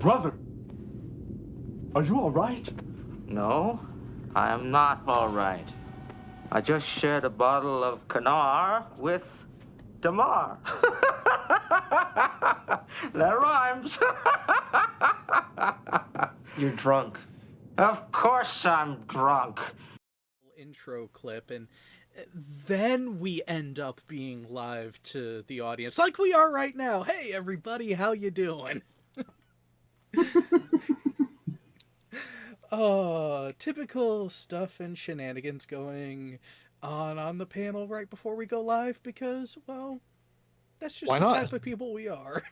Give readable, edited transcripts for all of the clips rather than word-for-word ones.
Brother, are you all right? No, I am not all right. I just shared a bottle of Kanar with Damar. That rhymes. You're drunk. Of course I'm drunk. Intro clip, and then we end up being live to the audience like we are right now. Hey everybody, how you doing? Typical stuff and shenanigans going on the panel right before we go live because, well, that's just the type of people we are.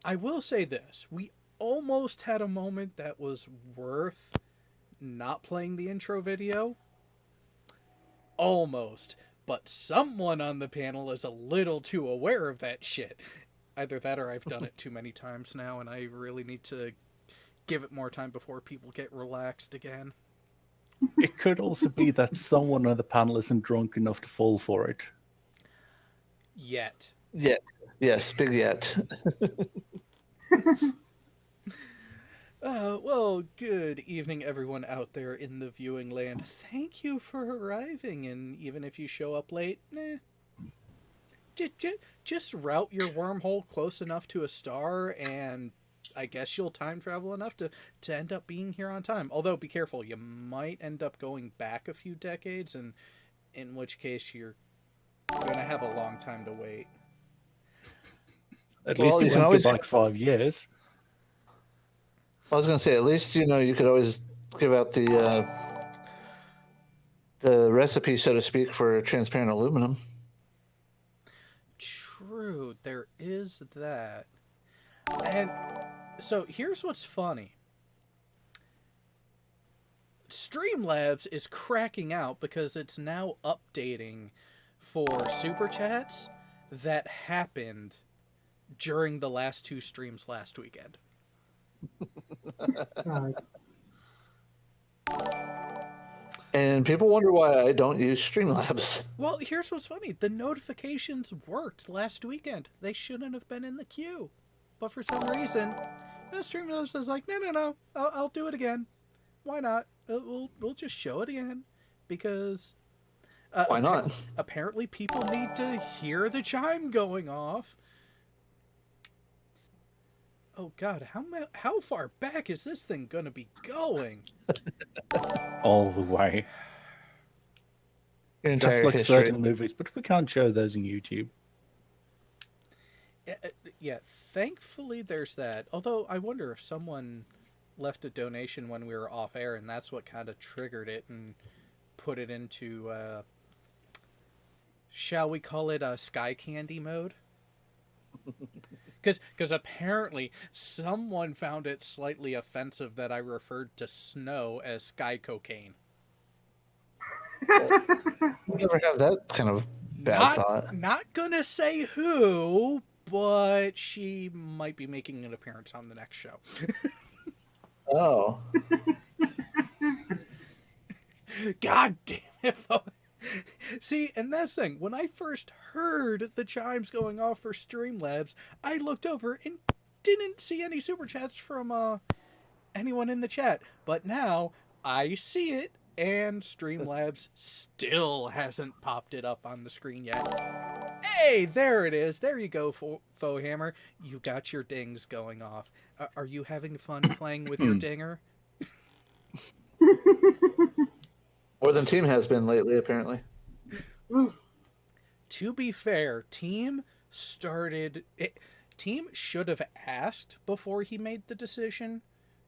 I will say this, we almost had a moment that was worth not playing the intro video. Almost. But someone on the panel is a little too aware of that shit. Either that or I've done it too many times now and I really need to give it more time before people get relaxed again. It could also be that someone on the panel isn't drunk enough to fall for it. Yet. Yes, big yet. Well, good evening, everyone out there in the viewing land. Thank you for arriving, and even if you show up late, just route your wormhole close enough to a star, and I guess you'll time travel enough to end up being here on time. Although, be careful, you might end up going back a few decades, and in which case you're going to have a long time to wait. At least you can always go back 5 years. I was going to say, at least, you could always give out the recipe, so to speak, for transparent aluminum. True, there is that. And so here's what's funny. Streamlabs is cracking out because it's now updating for Super Chats that happened during the last 2 streams last weekend. And people wonder why I don't use Streamlabs. Well, here's what's funny. The notifications worked last weekend. They shouldn't have been in the queue. But for some reason, Streamlabs is like, no, I'll do it again. Why not? We'll just show it again. Because... why not? Apparently people need to hear the chime going off. Oh god, how far back is this thing gonna be going? All the way. Just like certain movies, but we can't show those on YouTube. Yeah, thankfully there's that. Although I wonder if someone left a donation when we were off air and that's what kind of triggered it and put it into, shall we call it sky candy mode? Because apparently someone found it slightly offensive that I referred to snow as sky cocaine. We never have that kind of bad thought. Not gonna say who, but she might be making an appearance on the next show. Oh. God damn it. See, and that's the thing. When I first heard the chimes going off for Streamlabs, I looked over and didn't see any super chats from anyone in the chat. But now I see it, and Streamlabs still hasn't popped it up on the screen yet. Hey, there it is. There you go, Faux Hammer. You got your dings going off. Are you having fun playing with your dinger? More than Team has been lately, apparently. To be fair, Team should have asked before he made the decision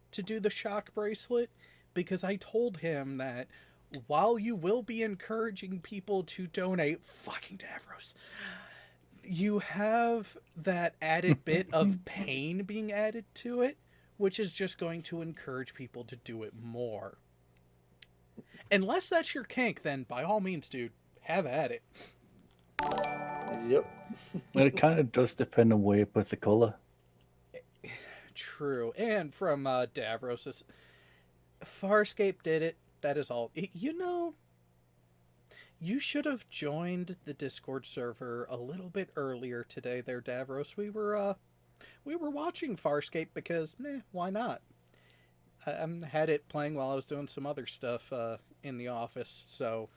to do the shock bracelet, because I told him that while you will be encouraging people to donate, fucking Davros, you have that added bit of pain being added to it, which is just going to encourage people to do it more. Unless that's your kink, then by all means, dude, have at it. Yep. And it kind of does depend on where you put the color. True. And from Davros, Farscape did it. That is all. You should have joined the Discord server a little bit earlier today there, Davros. We were We were watching Farscape because, why not? I had it playing while I was doing some other stuff in the office. So,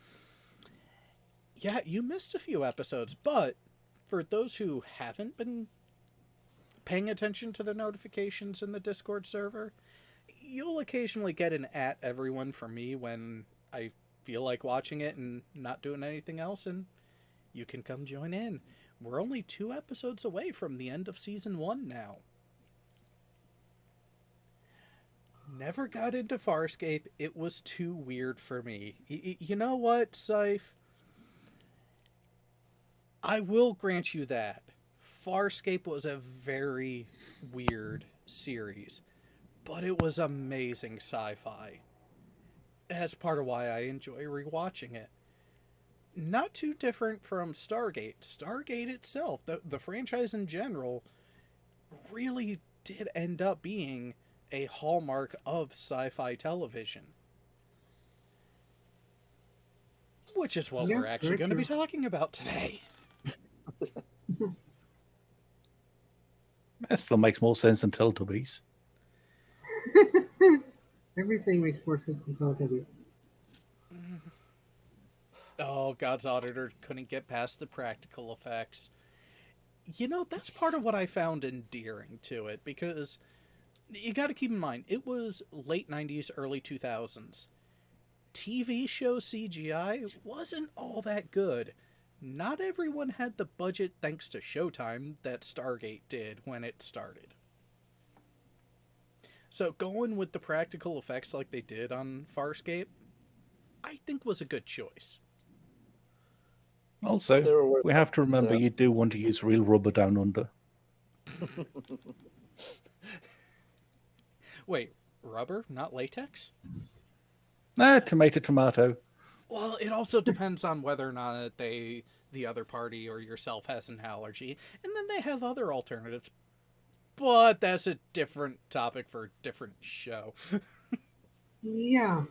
yeah, you missed a few episodes. But for those who haven't been paying attention to the notifications in the Discord server, you'll occasionally get an at everyone from me when I feel like watching it and not doing anything else, and you can come join in. We're only 2 episodes away from the end of season 1 now. Never got into Farscape. It was too weird for me. You know what, Scythe? I will grant you that. Farscape was a very weird series, but it was amazing sci-fi. That's part of why I enjoy rewatching it. Not too different from Stargate. Stargate itself, the franchise in general, really did end up being a hallmark of sci-fi television. Which is what we're actually going to be talking about today. That still makes more sense than Teletubbies. Everything makes more sense than Teletubbies. Oh, God's Auditor couldn't get past the practical effects. You know, that's part of what I found endearing to it, because you got to keep in mind, it was late 90s, early 2000s. TV show CGI wasn't all that good. Not everyone had the budget, thanks to Showtime, that Stargate did when it started. So going with the practical effects like they did on Farscape, I think was a good choice. Also, we have to remember you do want to use real rubber down under. Wait, rubber, not latex? Tomato. Well, it also depends on whether or not the other party or yourself has an allergy, and then they have other alternatives. But that's a different topic for a different show. Yeah.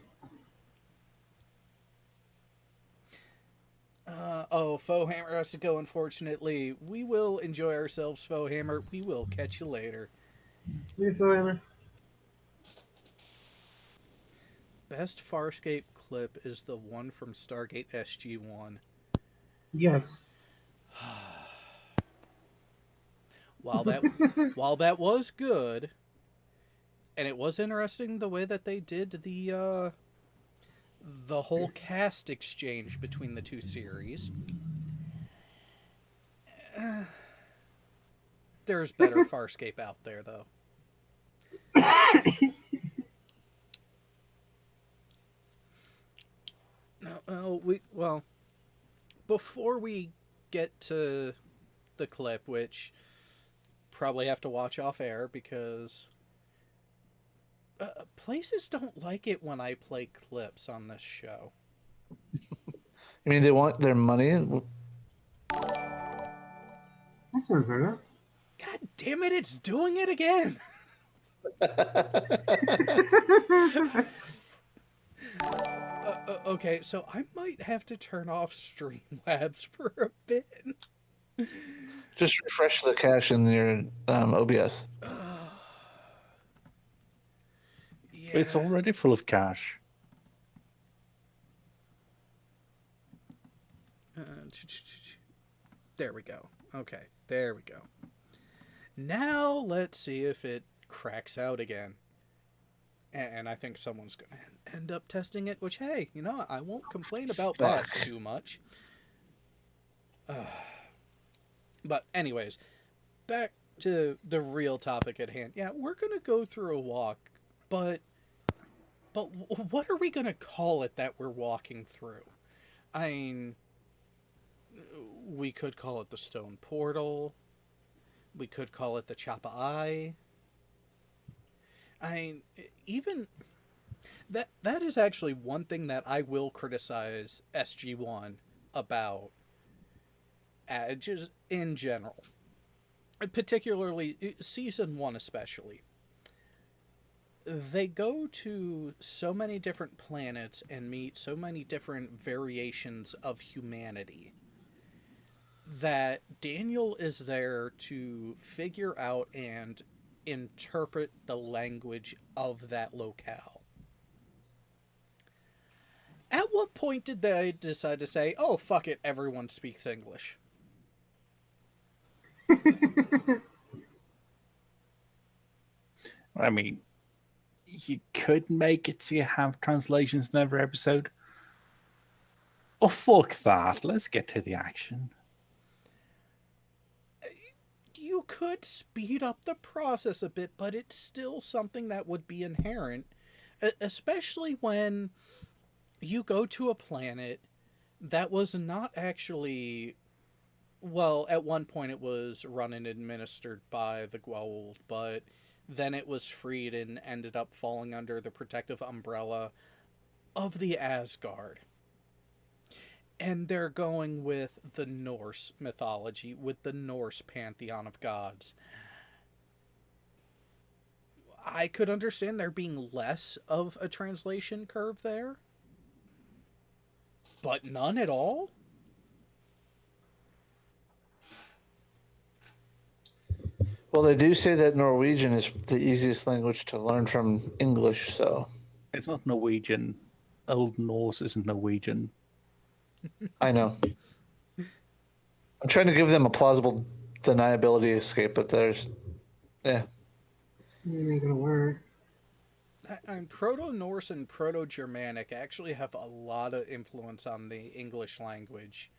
Faux Hammer has to go, unfortunately. We will enjoy ourselves, Faux Hammer. We will catch you later. Best Farscape clip is the one from Stargate SG-1. Yes. While that was good, and it was interesting the way that they did the whole cast exchange between the two series. There's better Farscape out there, though. Well, before we get to the clip, which probably have to watch off air because places don't like it when I play clips on this show. I mean, they want their money. That's not fair. God damn it, it's doing it again! Okay, so I might have to turn off Streamlabs for a bit. Just refresh the cache in your OBS. Yeah. It's already full of cash. There we go. Okay, there we go. Now let's see if it cracks out again. And I think someone's going to end up testing it, which, hey, you know, I won't complain about that too much. But anyways, back to the real topic at hand. Yeah, we're going to go through a walk, but what are we going to call it that we're walking through? I mean, we could call it the Stone Portal. We could call it the Chapa Eye. I mean, even that is actually one thing that I will criticize SG-1 about, just in general, particularly season 1 especially. They go to so many different planets and meet so many different variations of humanity. that Daniel is there to figure out and interpret the language of that locale. At what point did they decide to say, oh, fuck it, everyone speaks English? I mean, you could make it so you have translations in every episode. Oh, fuck that. Let's get to the action. You could speed up the process a bit, but it's still something that would be inherent, especially when you go to a planet that was not actually, well, at one point it was run and administered by the Goa'uld, but then it was freed and ended up falling under the protective umbrella of the Asgard. And they're going with the Norse mythology, with the Norse pantheon of gods. I could understand there being less of a translation curve there, but none at all? Well, they do say that Norwegian is the easiest language to learn from English, so It's not Norwegian. Old Norse isn't Norwegian. I know. I'm trying to give them a plausible deniability escape, but there's, yeah. It ain't gonna work. Proto-Norse and Proto-Germanic actually have a lot of influence on the English language.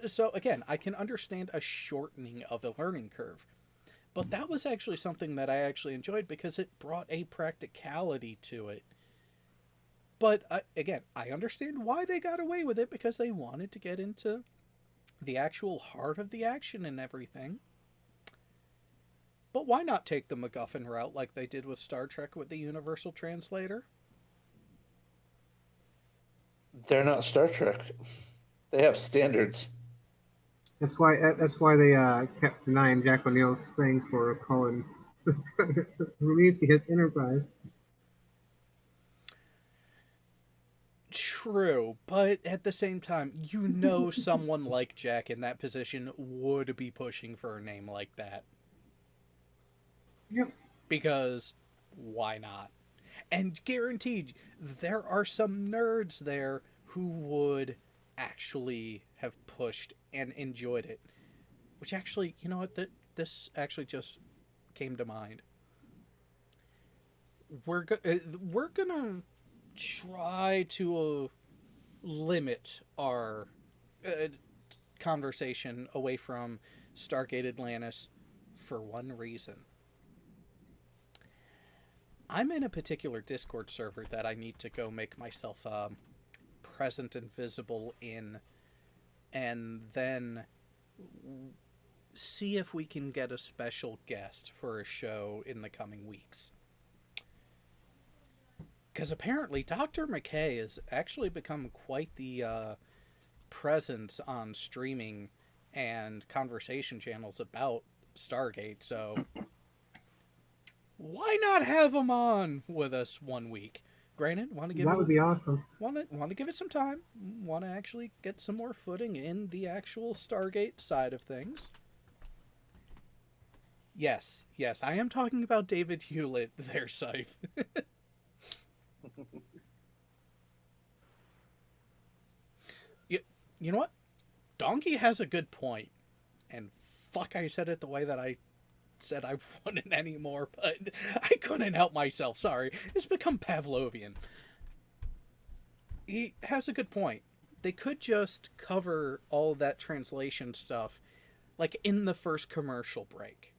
So again, I can understand a shortening of the learning curve. But that was actually something that I actually enjoyed because it brought a practicality to it. But again, I understand why they got away with it, because they wanted to get into the actual heart of the action and everything. But why not take the MacGuffin route like they did with Star Trek with the Universal Translator? They're not Star Trek. They have standards. That's why they kept denying Jack O'Neill's thing for calling Prometheus Enterprise. True, but at the same time, you know someone like Jack in that position would be pushing for a name like that. Yep. Because why not? And guaranteed, there are some nerds there who would actually have pushed and enjoyed it. Which actually, you know what, this actually just came to mind. We're gonna try to limit our conversation away from Stargate Atlantis for one reason. I'm in a particular Discord server that I need to go make myself present and visible in, and then see if we can get a special guest for a show in the coming weeks. Because apparently Dr. McKay has actually become quite the presence on streaming and conversation channels about Stargate, so why not have him on with us one week? Granted, That would be awesome. Want to give it some time. Want to actually get some more footing in the actual Stargate side of things. Yes, I am talking about David Hewlett, their Scythe. You know what? Donkey has a good point. And fuck, I said it the way that I said I wouldn't anymore, but I couldn't help myself. Sorry. It's become Pavlovian. He has a good point. They could just cover all that translation stuff, like, in the first commercial break.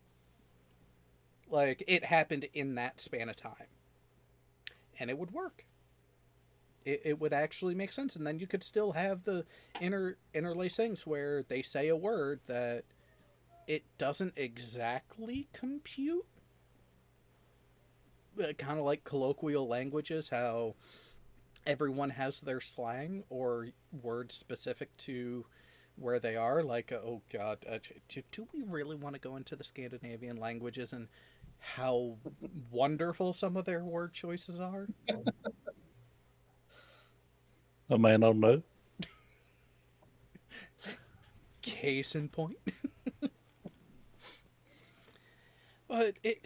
Like, it happened in that span of time. And it would work. It would actually make sense, and then you could still have the interlace things where they say a word that it doesn't exactly compute. Kind of like colloquial languages, how everyone has their slang or words specific to where they are. Like, oh god, do we really want to go into the Scandinavian languages and how wonderful some of their word choices are? I may not know. Case in point. But it,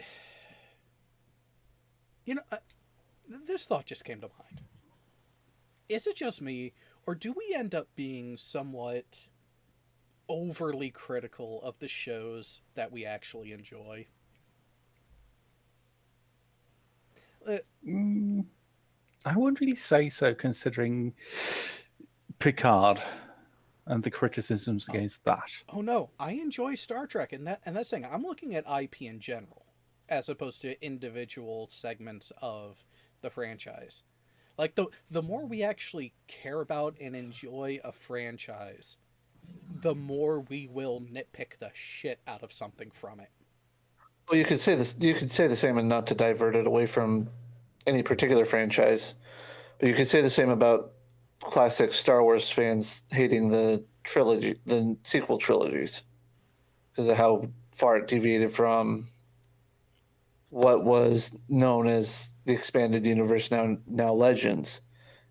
this thought just came to mind. Is it just me, or do we end up being somewhat overly critical of the shows that we actually enjoy? I wouldn't really say so, considering Picard and the criticisms against that. Oh no, I enjoy Star Trek, and that's saying I'm looking at IP in general, as opposed to individual segments of the franchise. Like the more we actually care about and enjoy a franchise, the more we will nitpick the shit out of something from it. Well, you could say this. You could say the same, and not to divert it away from any particular franchise, but you could say the same about classic Star Wars fans hating the trilogy, the sequel trilogies, because of how far it deviated from what was known as the expanded universe, now Legends,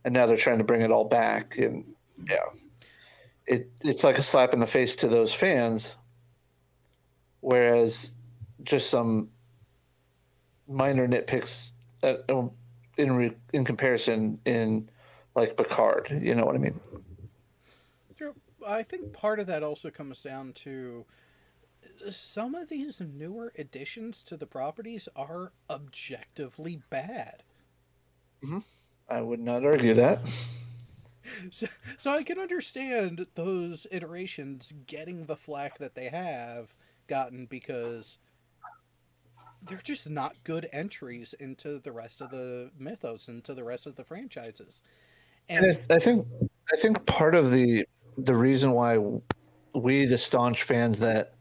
and now they're trying to bring it all back. And yeah, it's like a slap in the face to those fans, whereas just some minor nitpicks in comparison in like Picard. You know what I mean? Sure. I think part of that also comes down to some of these newer additions to the properties are objectively bad. I would not argue that. So I can understand those iterations getting the flack that they have gotten, because they're just not good entries into the rest of the mythos, into the rest of the franchises. And I think part of the reason why we, the staunch fans that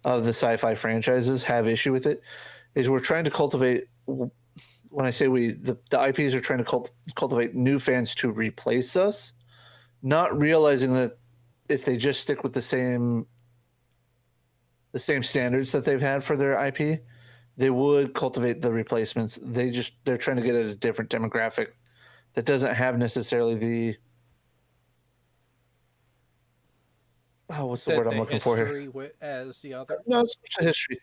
of the sci-fi franchises, have issue with it is we're trying to cultivate. When I say we, the IPs are trying to cultivate new fans to replace us, not realizing that if they just stick with the same standards that they've had for their IP, they would cultivate the replacements. They're trying to get at a different demographic that doesn't have necessarily the what's the word I'm looking for here? As the other. No, it's not history,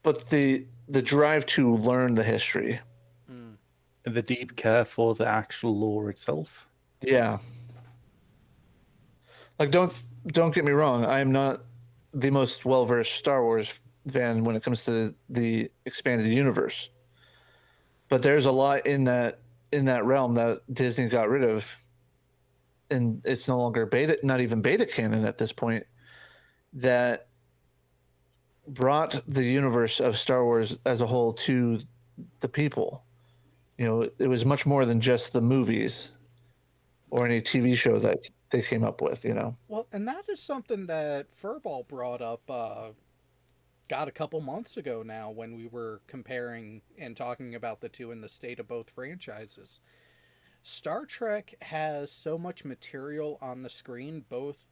but the drive to learn the history. And the deep care for the actual lore itself. Yeah. Like don't get me wrong, I am not the most well-versed Star Wars fan when it comes to the expanded universe. But there's a lot in that realm that Disney got rid of, and it's no longer not even beta canon at this point, that brought the universe of Star Wars as a whole to the people. You know, it was much more than just the movies or any TV show that they came up with, you know. Well, and that is something that Furball brought up a couple months ago now, when we were comparing and talking about the two and the state of both franchises. Star Trek has so much material on the screen, both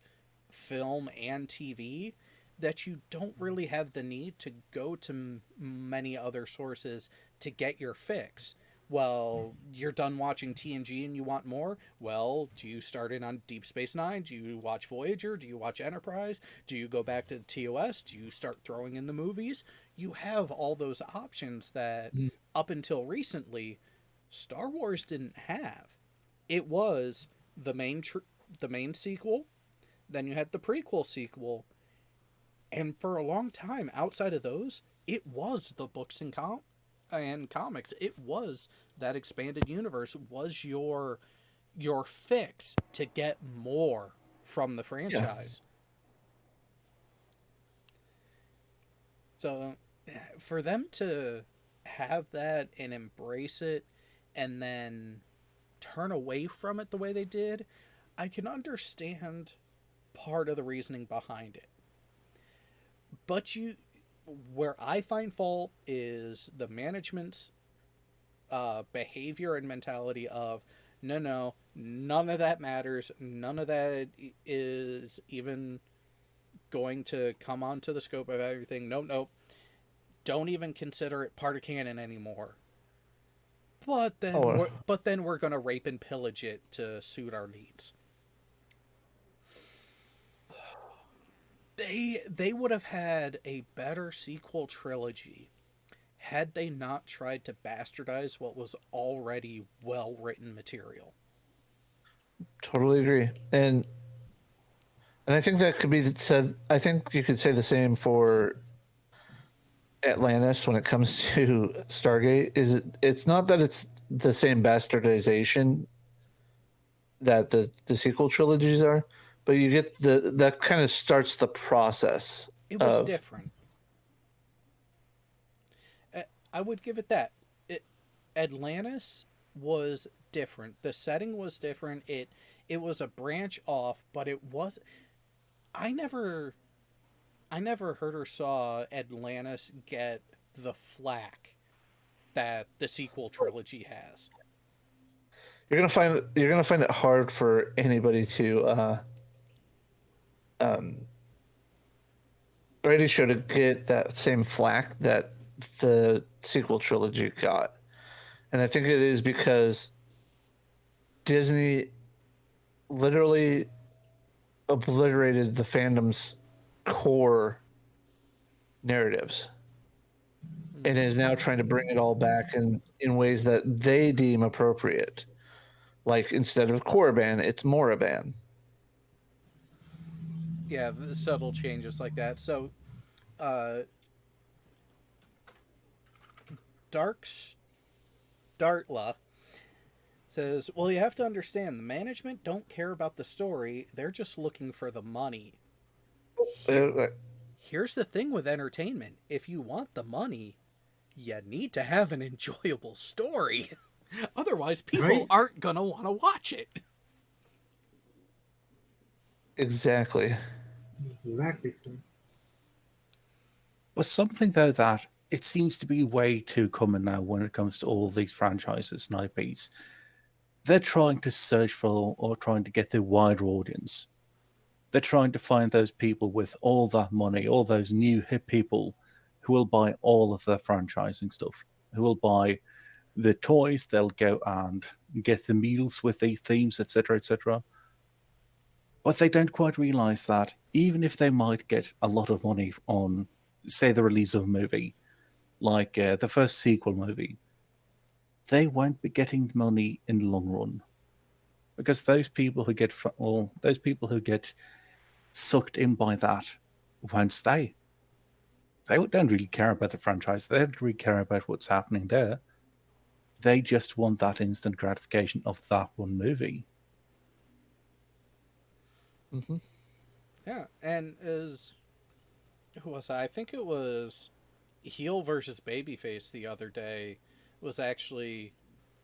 film and TV, that you don't really have the need to go to many other sources to get your fix. Well, you're done watching TNG and you want more? Well, do you start in on Deep Space Nine? Do you watch Voyager? Do you watch Enterprise? Do you go back to TOS? Do you start throwing in the movies? You have all those options that, up until recently, Star Wars didn't have. It was the main sequel, then you had the prequel sequel, and for a long time, outside of those, it was the books and comics. It was that expanded universe was your fix to get more from the franchise. Yeah. So for them to have that and embrace it and then turn away from it the way they did, I can understand part of the reasoning behind it. But where I find fault is the management's behavior and mentality of, no, none of that matters. None of that is even going to come onto the scope of everything. Nope. Don't even consider it part of canon anymore. But then we're going to rape and pillage it to suit our needs. They would have had a better sequel trilogy had they not tried to bastardize what was already well written material. Totally agree. And I think that could be said. I think you could say the same for Atlantis when it comes to Stargate. It's not that it's the same bastardization that the sequel trilogies are, but you get that kind of starts the process It was of different. I would give it that. Atlantis was different. The setting was different. It was a branch off, but it was. I never heard or saw Atlantis get the flack that the sequel trilogy has. you're gonna find it hard for anybody to ready show to get that same flack that the sequel trilogy got. And I think it is because Disney literally obliterated the fandom's core narratives and is now trying to bring it all back in ways that they deem appropriate. Like instead of Korriban, it's Moraban. Yeah, the subtle changes like that. So, Dartla says, well, you have to understand, the management don't care about the story. They're just looking for the money. Here's the thing with entertainment. If you want the money, you need to have an enjoyable story. Otherwise, people aren't going to want to watch it. Exactly. Exactly. But something though that it seems to be way too common now when it comes to all these franchises and IPs. They're trying to search for or trying to get the wider audience. They're trying to find those people with all that money, all those new hip people who will buy all of their franchising stuff, who will buy the toys, they'll go and get the meals with these themes, etc., etc. But they don't quite realize that even if they might get a lot of money on, say, the release of a movie, like the first sequel movie, they won't be getting money in the long run, because those people who get sucked in by that won't stay. They don't really care about the franchise. They don't really care about what's happening there. They just want that instant gratification of that one movie. Mm-hmm. Yeah, and who was I think it was Heel versus Babyface the other day was actually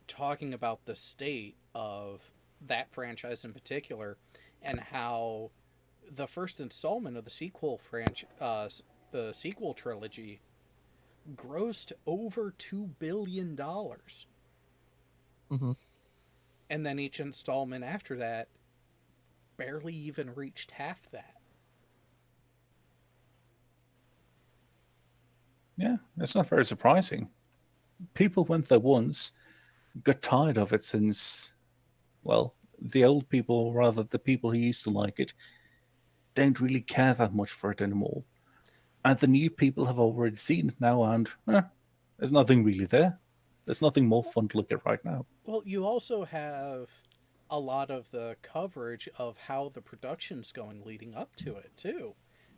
talking about the state of that franchise in particular and how the first installment of the sequel trilogy grossed over $2 billion. Mm-hmm. And then each installment after that barely even reached half that. Yeah, that's not very surprising. People went there once, got tired of it since, well, the old people, or rather the people who used to like it, don't really care that much for it anymore. And the new people have already seen it now, and there's nothing really there. There's nothing more fun to look at right now. Well, you also have a lot of the coverage of how the production's going leading up to it, too,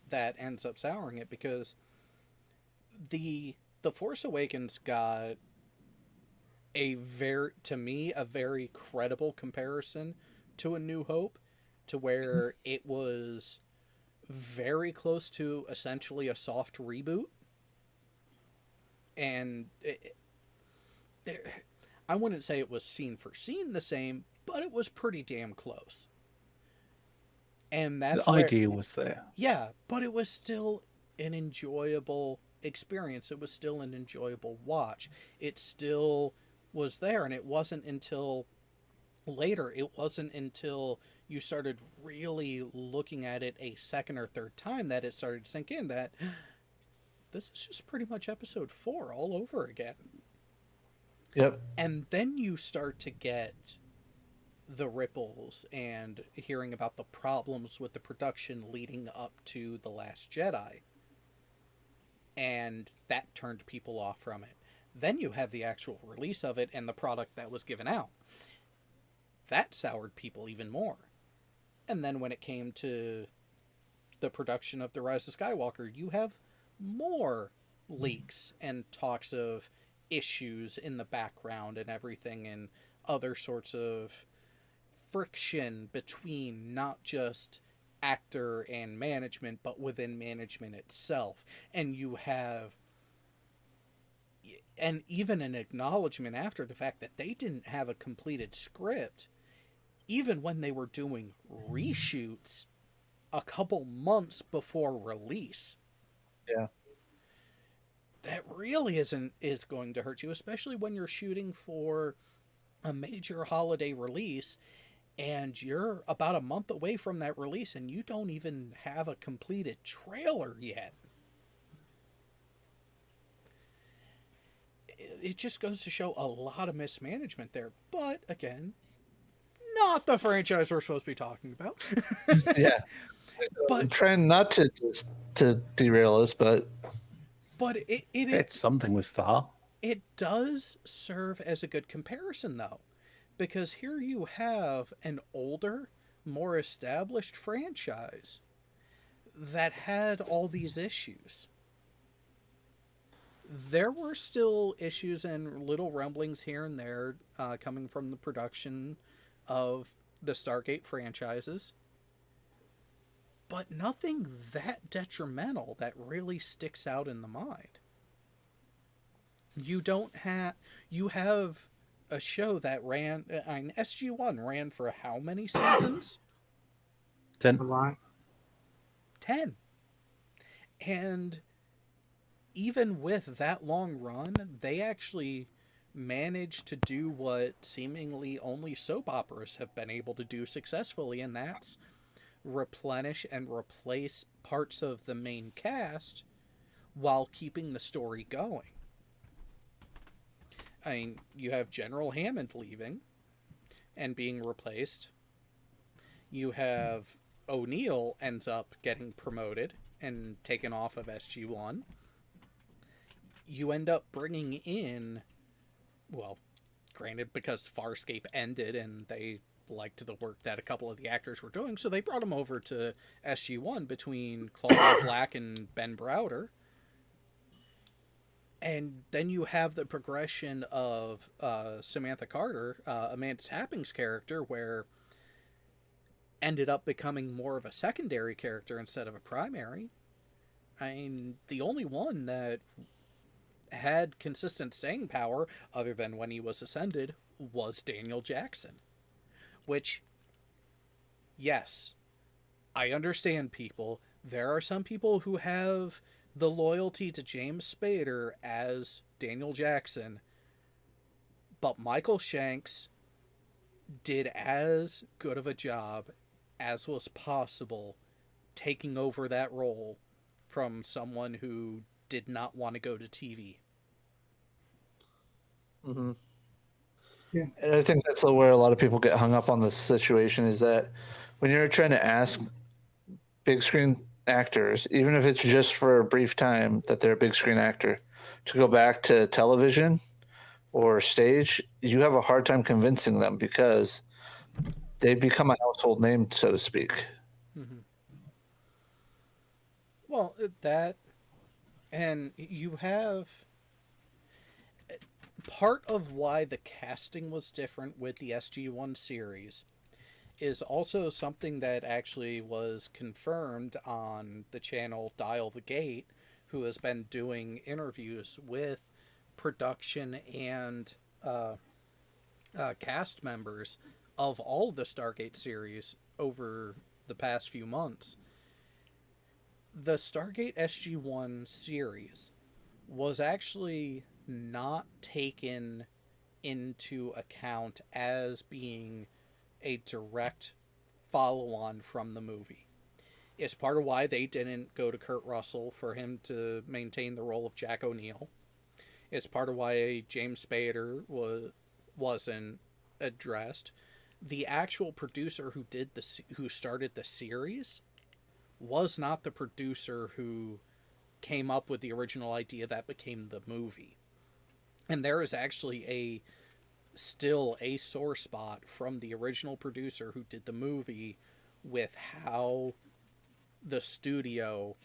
that ends up souring it, because the Force Awakens got a very credible comparison to A New Hope, to where it was very close to essentially a soft reboot. And I wouldn't say it was scene for scene the same, but it was pretty damn close. And that's the idea was there. Yeah, but it was still an enjoyable experience. It was still an enjoyable watch. It still was there, and it wasn't until later, you started really looking at it a second or third time that it started to sink in that this is just pretty much episode 4 all over again. Yep. And then you start to get the ripples and hearing about the problems with the production leading up to The Last Jedi. And that turned people off from it. Then you have the actual release of it and the product that was given out. That soured people even more. And then when it came to the production of The Rise of Skywalker, you have more leaks and talks of issues in the background and everything, and other sorts of friction between not just actor and management, but within management itself. And you have, and even an acknowledgement after the fact that they didn't have a completed script, even when they were doing reshoots a couple months before release. Yeah. That really is going to hurt you, especially when you're shooting for a major holiday release and you're about a month away from that release and you don't even have a completed trailer yet. It just goes to show a lot of mismanagement there. But again, not the franchise we're supposed to be talking about. Yeah. But I'm trying not to derail us, but It's something with Star. it does serve as a good comparison, though, because here you have an older, more established franchise that had all these issues. There were still issues and little rumblings here and there coming from the production of the Stargate franchises, but nothing that detrimental that really sticks out in the mind. You have a show that ran, SG-1 ran for how many seasons? 10. A lot. 10. And even with that long run, they actually managed to do what seemingly only soap operas have been able to do successfully, and that's replenish and replace parts of the main cast while keeping the story going. I mean, you have General Hammond leaving and being replaced. You have O'Neill ends up getting promoted and taken off of SG-1. You end up bringing in, well, granted, because Farscape ended and they liked the work that a couple of the actors were doing, so they brought him over to SG-1 between Claudia Black and Ben Browder. And then you have the progression of Samantha Carter, Amanda Tapping's character, where ended up becoming more of a secondary character instead of a primary. I mean, the only one that had consistent staying power, other than when he was ascended, was Daniel Jackson. Which, yes, I understand people. There are some people who have the loyalty to James Spader as Daniel Jackson, but Michael Shanks did as good of a job as was possible taking over that role from someone who did not want to go to TV. Mm-hmm. Yeah. And I think that's where a lot of people get hung up on this situation, is that when you're trying to ask big screen actors, even if it's just for a brief time that they're a big screen actor, to go back to television or stage, you have a hard time convincing them because they become a household name, so to speak. Mm-hmm. Well, that, and you have part of why the casting was different with the SG-1 series is also something that actually was confirmed on the channel Dial the Gate, who has been doing interviews with production and cast members of all the Stargate series over the past few months. The Stargate SG-1 series was actually not taken into account as being a direct follow-on from the movie. It's part of why they didn't go to Kurt Russell for him to maintain the role of Jack O'Neill. It's part of why James Spader wasn't addressed. the actual producer who started the series was not the producer who came up with the original idea that became the movie. And there is actually still a sore spot from the original producer who did the movie with how the studio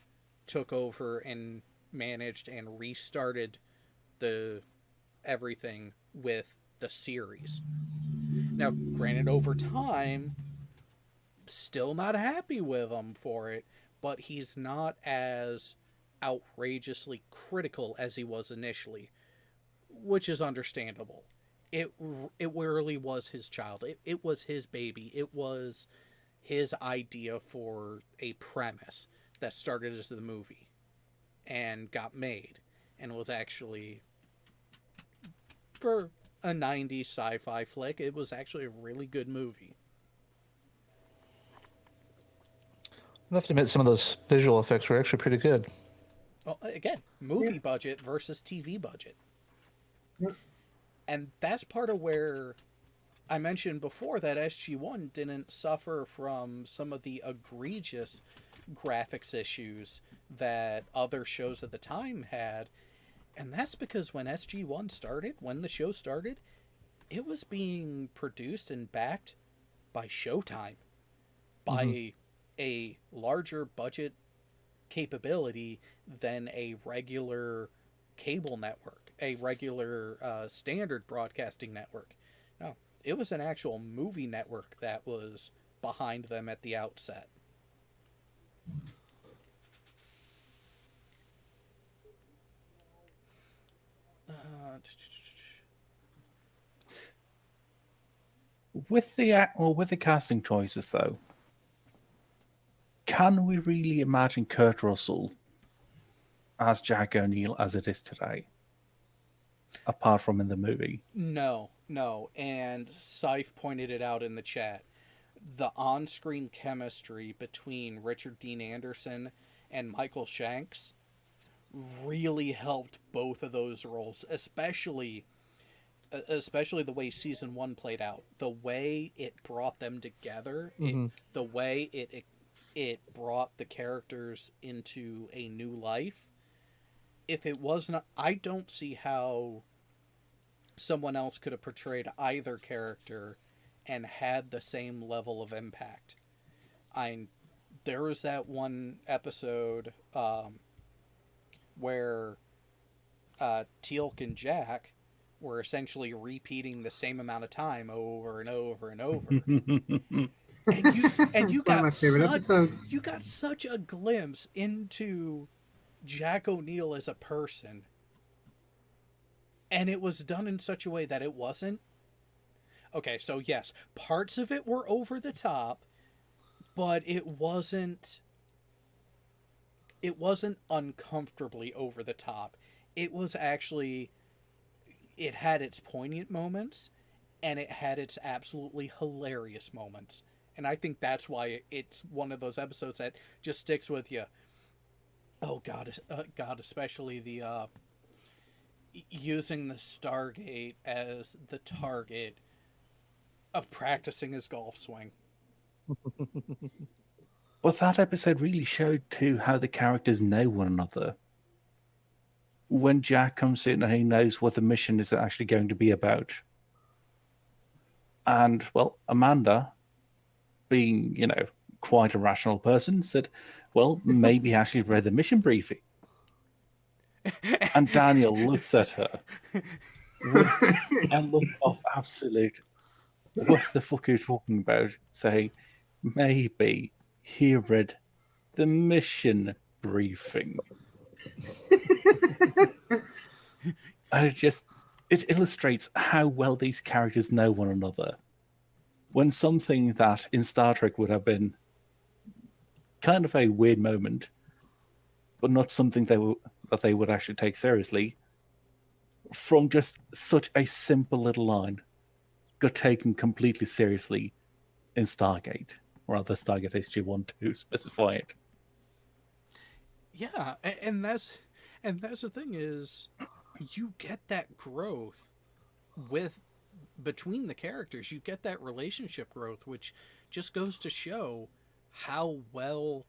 took over and managed and restarted the everything with the series. Now, granted, over time, still not happy with him for it, but he's not as outrageously critical as he was initially, which is understandable. It really was his child. It was his baby. It was his idea for a premise that started as the movie and got made and was actually, for a 90s sci-fi flick, it was actually a really good movie. I have to admit, some of those visual effects were actually pretty good. Well, again, movie budget versus TV budget. Yep. And that's part of where I mentioned before that SG1 didn't suffer from some of the egregious graphics issues that other shows at the time had. And that's because when SG1 started, when the show started, it was being produced and backed by Showtime, by a larger budget capability than a regular cable network, a regular standard broadcasting network. No, it was an actual movie network that was behind them at the outset. With the casting choices, though, can we really imagine Kurt Russell as Jack O'Neill as it is today, apart from in the movie? No. And Syph pointed it out in the chat. The on-screen chemistry between Richard Dean Anderson and Michael Shanks really helped both of those roles, especially the way season 1 played out, the way it brought them together, the way it brought the characters into a new life. If it was not, I don't see how someone else could have portrayed either character and had the same level of impact. There was that one episode where Teal'c and Jack were essentially repeating the same amount of time over and over and over. and you got such a glimpse into Jack O'Neill as a person, and it was done in such a way that it wasn't okay. So yes, parts of it were over the top, but it wasn't uncomfortably over the top. It was actually, it had its poignant moments, and it had its absolutely hilarious moments. And I think that's why it's one of those episodes that just sticks with you. Oh God, especially the using the Stargate as the target of practicing his golf swing. But that episode really showed too how the characters know one another. When Jack comes in and he knows what the mission is actually going to be about. And, well, Amanda, being, quite a rational person, said, well, maybe he actually read the with briefing. And Daniel looks at her with a look of absolute, what the fuck are you talking about? Saying, maybe he read the mission briefing. And it illustrates how well these characters know one another. When something that in Star Trek would have been kind of a weird moment, but not something that they would actually take seriously, from just such a simple little line, got taken completely seriously in Stargate, or rather Stargate SG-1 to specify it. Yeah, and that's the thing is, you get that growth with between the characters, you get that relationship growth, which just goes to show how well,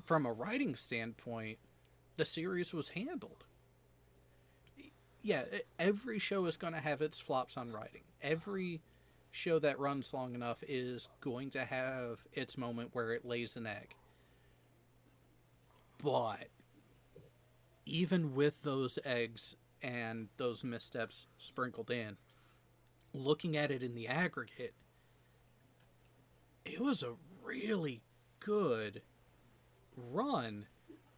from a writing standpoint, the series was handled. Yeah, every show is going to have its flops on writing. Every show that runs long enough is going to have its moment where it lays an egg. But even with those eggs and those missteps sprinkled in, looking at it in the aggregate, it was a really good run,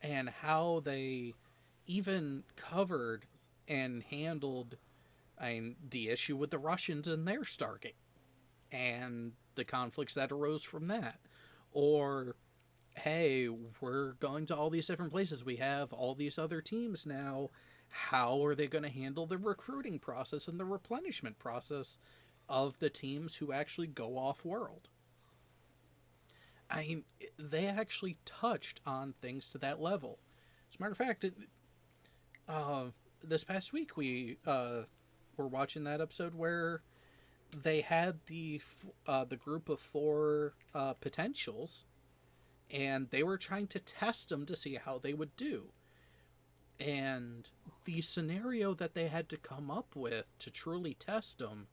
and how they even covered and handled the issue with the Russians and their Stargate and the conflicts that arose from that. Or, hey, we're going to all these different places. We have all these other teams now. How are they going to handle the recruiting process and the replenishment process of the teams who actually go off-world? They actually touched on things to that level. As a matter of fact, this past week we were watching that episode where they had the group of 4 potentials, and they were trying to test them to see how they would do. And the scenario that they had to come up with to truly test them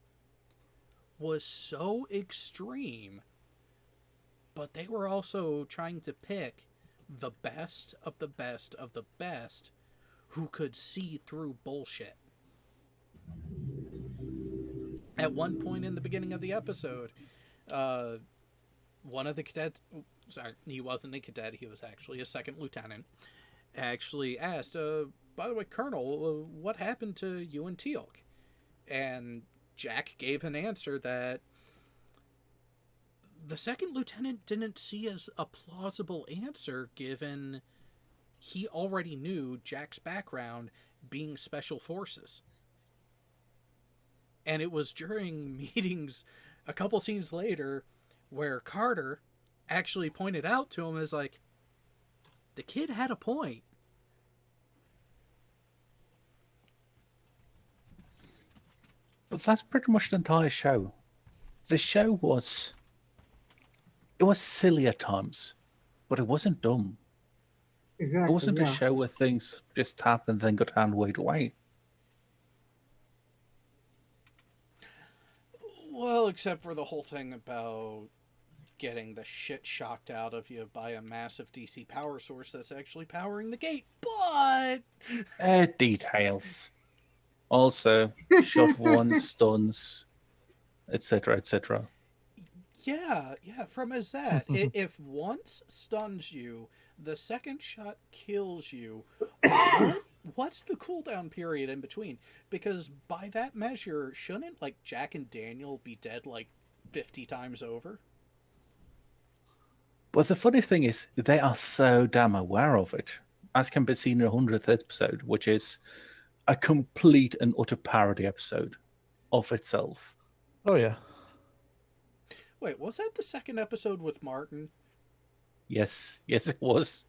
was so extreme, but they were also trying to pick the best of the best of the best who could see through bullshit. At one point in the beginning of the episode, one of the cadets, sorry, he wasn't a cadet, he was actually a second lieutenant, actually asked, by the way, Colonel, what happened to you and Teal'c? And Jack gave an answer that the second lieutenant didn't see as a plausible answer, given he already knew Jack's background being special forces. And it was during meetings a couple scenes later where Carter actually pointed out to him as like, the kid had a point. But that's pretty much the entire show. The show was... It was silly at times, but it wasn't dumb. Exactly. It wasn't yeah. a show where things just happened and then got hand-waved away. Well, except for the whole thing about getting the shit shocked out of you by a massive DC power source that's actually powering the gate. But Details. Also, shot one, stuns, etc., etc. yeah, from as that, if once stuns you, the second shot kills you, what's the cooldown period in between? Because by that measure, shouldn't, like, Jack and Daniel be dead, like, 50 times over? But the funny thing is, they are so damn aware of it, as can be seen in the 100th episode, which is a complete and utter parody episode of itself. Oh yeah. Wait, was that the second episode with Martin? Yes, it was.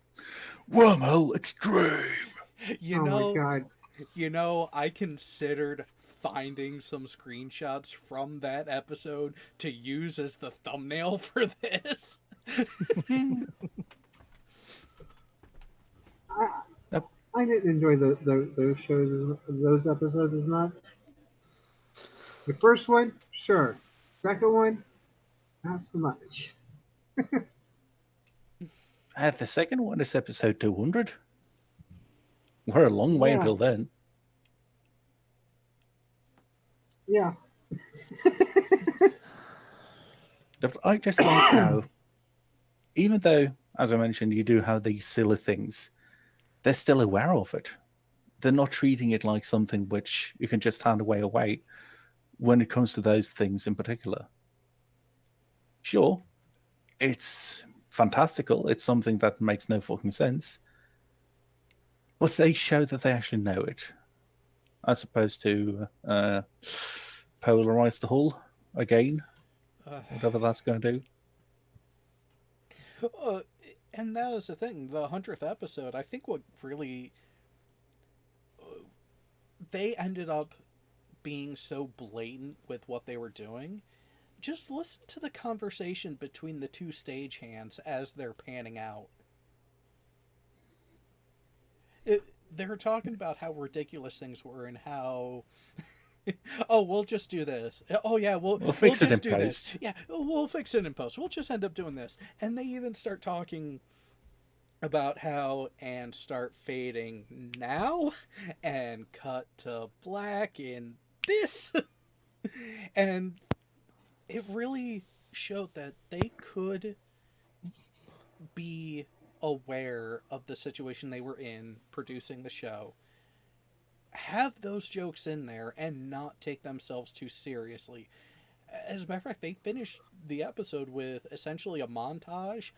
Wormhole Extreme! My God. You know, I considered finding some screenshots from that episode to use as the thumbnail for this. I didn't enjoy those shows, those episodes as much. The first one, sure. Second one, not so much. The second one is episode 200. We're a long way until then. Yeah. But I just like how, even though, as I mentioned, you do have these silly things, they're still aware of it. They're not treating it like something which you can just hand away when it comes to those things in particular. Sure, it's fantastical. It's something that makes no fucking sense. But they show that they actually know it, as opposed to polarize the hull again, whatever that's going to do. And that was the thing. The 100th episode, I think what really... they ended up being so blatant with what they were doing, just listen to the conversation between the two stagehands as they're panning out. They're talking about how ridiculous things were and how oh, we'll just do this. Oh yeah, We'll fix it in just do this. post. Yeah, we'll fix it in post. We'll just end up doing this. And they even start talking about how and start fading now and cut to black in this. And it really showed that they could be aware of the situation they were in producing the show, have those jokes in there, and not take themselves too seriously. As a matter of fact, they finished the episode with essentially a montage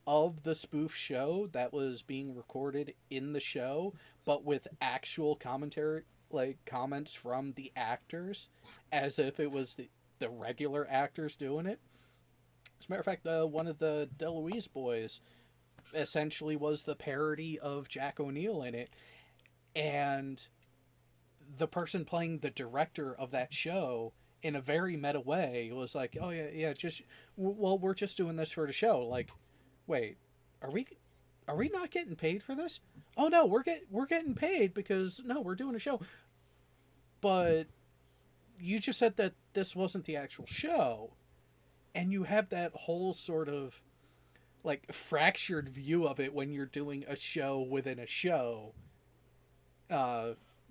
of the spoof show that was being recorded in the show, but with actual commentary, like comments from the actors, as if it was the regular actors doing it. As a matter of fact, one of the DeLuise boys essentially was the parody of Jack O'Neill in it, and the person playing the director of that show in a very meta way was like, oh yeah, just, well, we're just doing this for the show. Like, wait, are we not getting paid for this? Oh no, we're getting paid because no, we're doing a show. But you just said that this wasn't the actual show, and you have that whole sort of like fractured view of it when you're doing a show within a show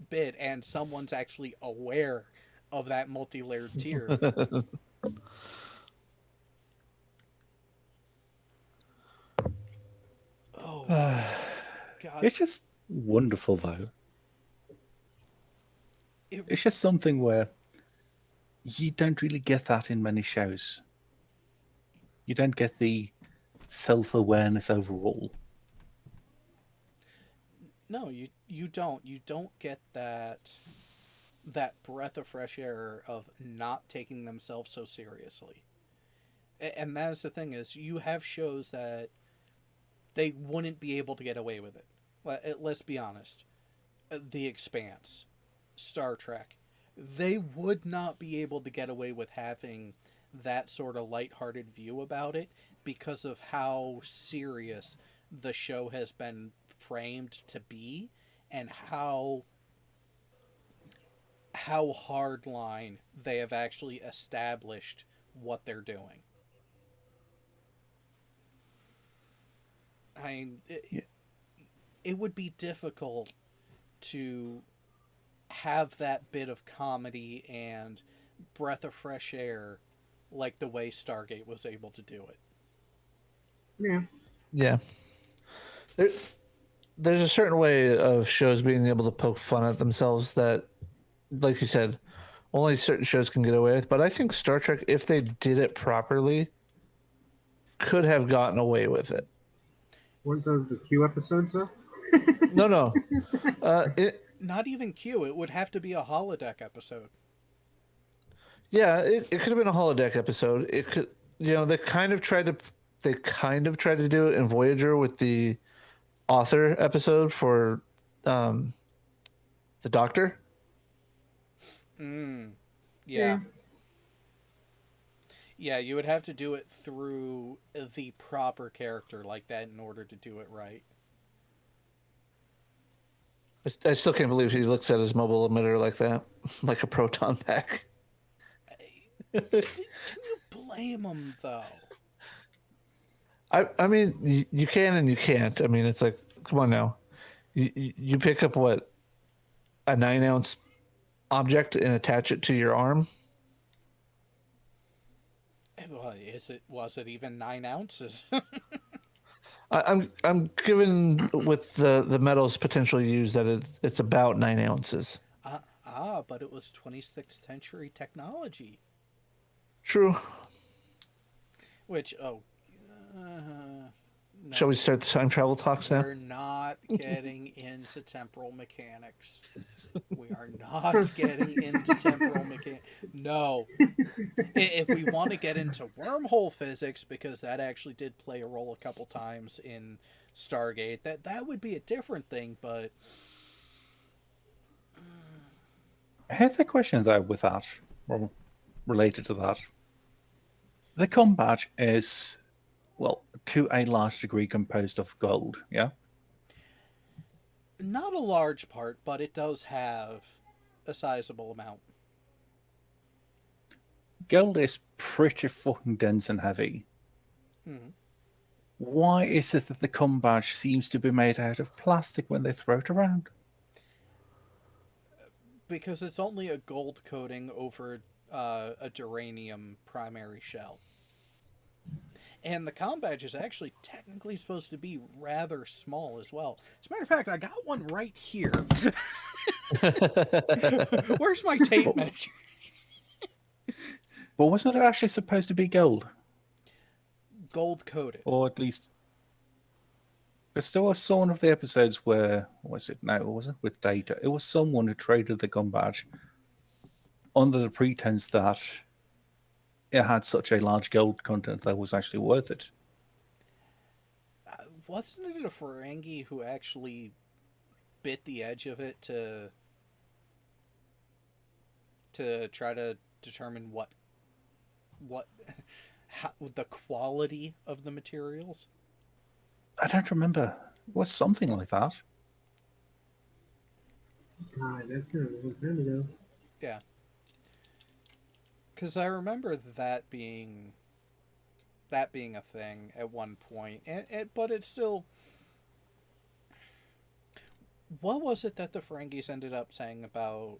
bit, and someone's actually aware of that multi-layered tier. Oh God. It's just wonderful, though. It's just something where you don't really get that in many shows. You don't get the self-awareness overall. No, you don't. You don't get that breath of fresh air of not taking themselves so seriously. And that is the thing, is you have shows that they wouldn't be able to get away with it. Let's be honest. The Expanse, Star Trek, they would not be able to get away with having that sort of lighthearted view about it because of how serious the show has been framed to be, and how hardline they have actually established what they're doing. I mean, it would be difficult to have that bit of comedy and breath of fresh air like the way Stargate was able to do it. Yeah. Yeah. There's a certain way of shows being able to poke fun at themselves that, like you said, only certain shows can get away with. But I think Star Trek, if they did it properly, could have gotten away with it. Weren't those the Q episodes, though? No. Not even Q. It would have to be a holodeck episode. Yeah, it could have been a holodeck episode. It could, they kind of tried to do it in Voyager with the author episode for the Doctor. Yeah. Yeah, you would have to do it through the proper character like that in order to do it right. I still can't believe he looks at his mobile emitter like that, like a proton pack. Can you blame him, though? I mean, you can and you can't. I mean, it's like, come on now. You pick up what, a 9-ounce object and attach it to your arm? Was it even 9 ounces? I'm given with the metals potentially used that it's about 9 ounces. But it was 26th century technology. True. Which, no. Shall we start the time travel talks now? We're not getting into temporal mechanics. We are not getting into temporal mechanics. No. If we want to get into wormhole physics, because that actually did play a role a couple times in Stargate, that would be a different thing, but Here's the question though with that, or related to that. The com badge is, well, to a large degree composed of gold, yeah? Not a large part, but it does have a sizable amount. Gold is pretty fucking dense and heavy. Hmm. Why is it that the com badge seems to be made out of plastic when they throw it around? Because it's only a gold coating over a duranium primary shell. And the com badge is actually technically supposed to be rather small as well. As a matter of fact, I got one right here. Where's my tape measure? But wasn't it actually supposed to be gold? Gold coated. Or at least... Because there was one of the episodes where... What was it? No, it wasn't with Data. It was someone who traded the com badge under the pretense that it had such a large gold content that was actually worth it. Wasn't it a Ferengi who actually bit the edge of it to try to determine what how, the quality of the materials? I don't remember. It was something like that. God, that's kind of a long time ago. Yeah. Because I remember that being a thing at one point, but it's still. What was it that the Ferengis ended up saying about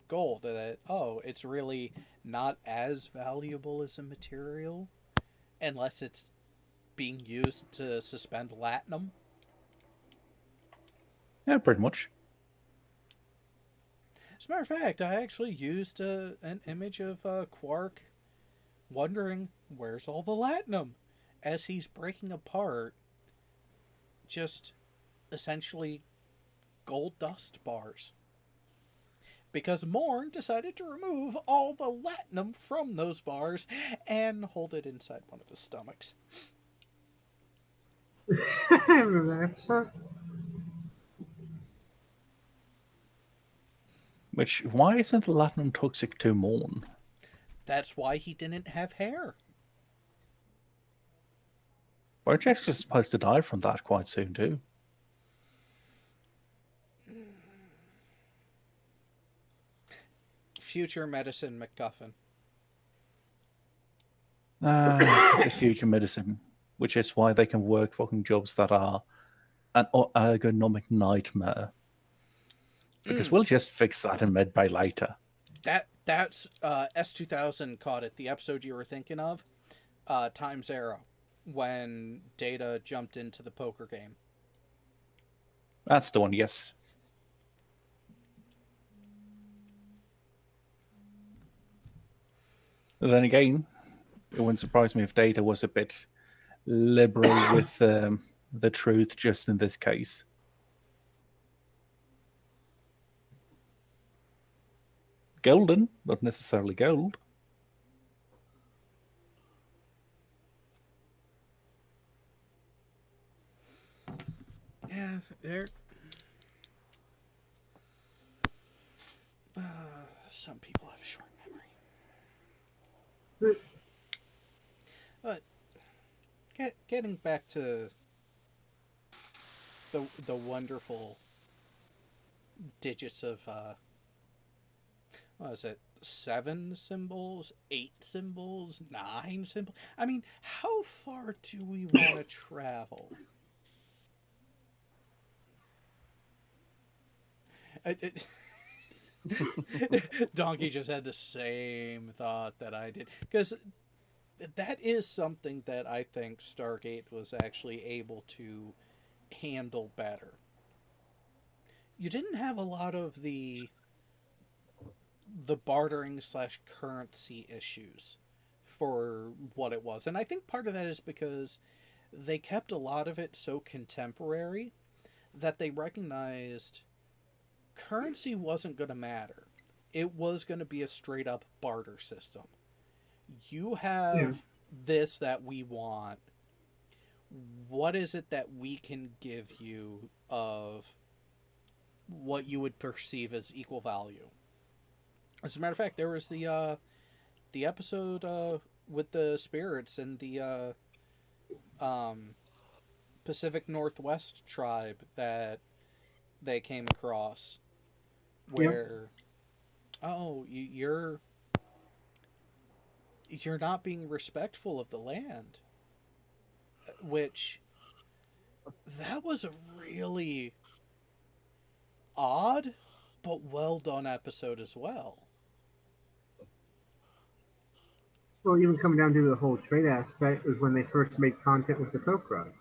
gold? That it's really not as valuable as a material, unless it's being used to suspend latinum. Yeah, pretty much. As a matter of fact, I actually used an image of Quark wondering where's all the latinum as he's breaking apart just essentially gold dust bars. Because Morn decided to remove all the latinum from those bars and hold it inside one of his stomachs. I remember that episode. Why isn't latinum toxic to Morn? That's why he didn't have hair. Weren't you actually supposed to die from that quite soon too? Future medicine MacGuffin. The future medicine, which is why they can work fucking jobs that are an ergonomic nightmare. Because we'll just fix that in medbay later. That's S2000 caught it. The episode you were thinking of, Time Zero, when Data jumped into the poker game. That's the one, yes. But then again, it wouldn't surprise me if Data was a bit liberal with the truth just in this case. Golden, not necessarily gold. Yeah, there. Some people have a short memory. But getting back to the wonderful digits of what is it? 7 symbols, 8 symbols, 9 symbols. I mean, how far do we want to travel? Donkey just had the same thought that I did, because that is something that I think Stargate was actually able to handle better. You didn't have a lot of the bartering / currency issues for what it was, and I think part of that is because they kept a lot of it so contemporary that they recognized currency wasn't going to matter. It was going to be a straight up barter system. You have this that we want. What is it that we can give you of what you would perceive as equal value? As a matter of fact, there was the episode with the spirits and the Pacific Northwest tribe that they came across, Yep. where you're not being respectful of the land, which that was a really odd but well done episode as well. Well, even coming down to the whole trade aspect is when they first made content with the Tok'ra.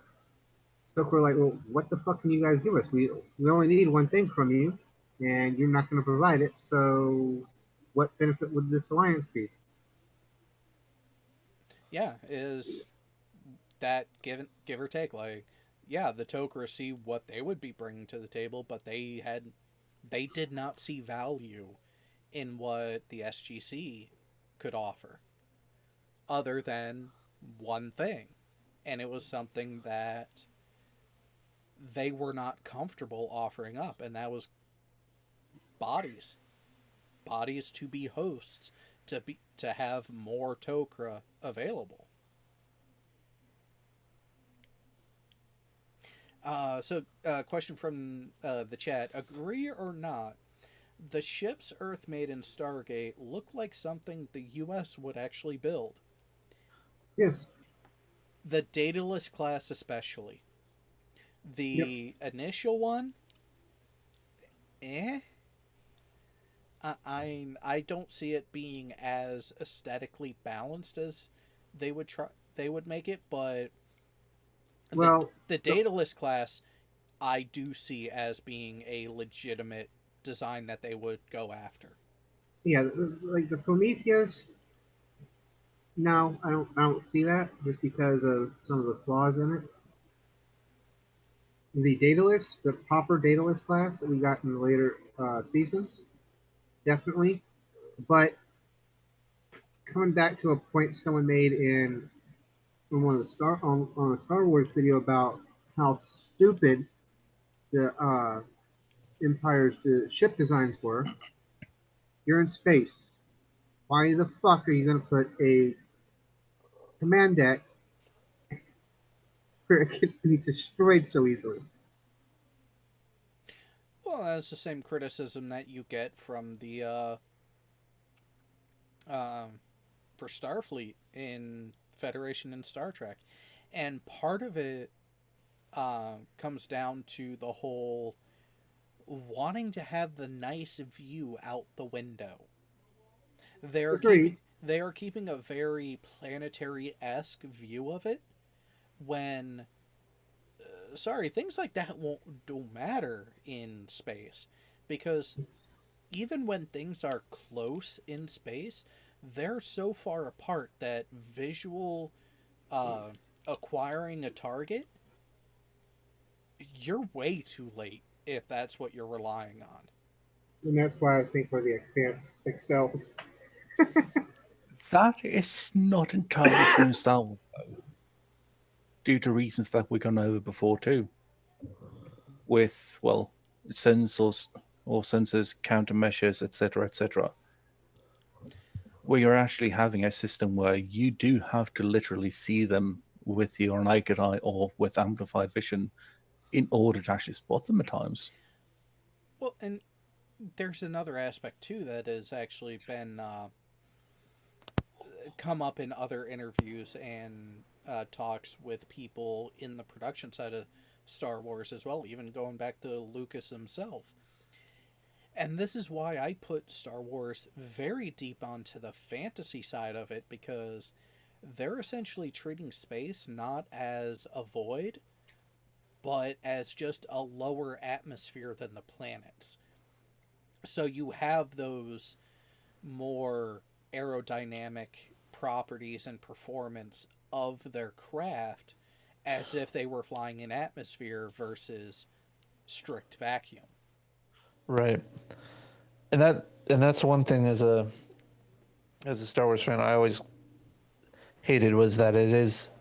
Tok'ra were like, well, what the fuck can you guys give us? We only need one thing from you, and you're not going to provide it. So, what benefit would this alliance be? Yeah, is that give or take, like, yeah, the Tok'ra see what they would be bringing to the table, but they did not see value in what the SGC could offer other than one thing, and it was something that they were not comfortable offering up, and that was bodies. Bodies to be hosts, to have more Tok'ra available. Question from the chat: agree or not? The ships Earth made in Stargate look like something the U.S. would actually build. Yes. The Daedalus class, especially. Yep. The initial one, eh? I don't see it being as aesthetically balanced as they would make it, but Well, the Daedalus class I do see as being a legitimate design that they would go after. yeah, like the Prometheus. No, I don't. I don't see that just because of some of the flaws in it. The Daedalus, the proper Daedalus class that we got in the later seasons, definitely. But coming back to a point someone made in one of the on a Star Wars video about how stupid the Empire's the ship designs were. You're in space. Why the fuck are you going to put a command deck where it can be destroyed so easily? Well, that's the same criticism that you get from the for Starfleet in Federation and Star Trek, and part of it comes down to the whole wanting to have the nice view out the window. They're keeping Agreed. they are keeping a very planetary-esque view of it when sorry, things like that don't matter in space, because even when things are close in space, they're so far apart that visual uh, acquiring a target, you're way too late if that's what you're relying on. And that's why I think where the Expanse excels. That is not entirely true in Star Wars, due to reasons that we've gone over before too. With, well, sensors or sensors, countermeasures, etc., where you're actually having a system where you do have to literally see them with your naked eye or with amplified vision in order to actually spot them at times. Well, and there's another aspect too that has actually been come up in other interviews and talks with people in the production side of Star Wars as well, even going back to Lucas himself. And this is why I put Star Wars very deep onto the fantasy side of it, because they're essentially treating space not as a void, but as just a lower atmosphere than the planets. So you have those more aerodynamic properties and performance of their craft as if they were flying in atmosphere versus strict vacuum. Right. And that's one thing as a Star Wars fan I always hated, was that it is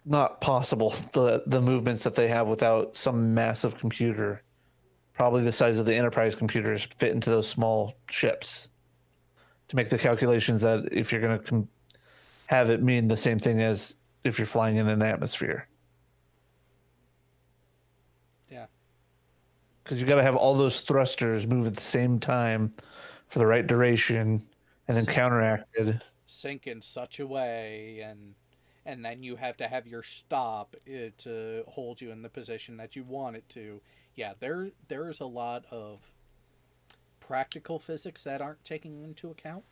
not possible, the movements that they have without some massive computer, probably the size of the Enterprise computers, fit into those small ships. to make the calculations that if you're going to have it mean the same thing as if you're flying in an atmosphere. Yeah. Because you got to have all those thrusters move at the same time for the right duration and then counteracted. Sink in such a way, and then you have to have your stop to hold you in the position that you want it to. Yeah, there's a lot of practical physics that aren't taken into account.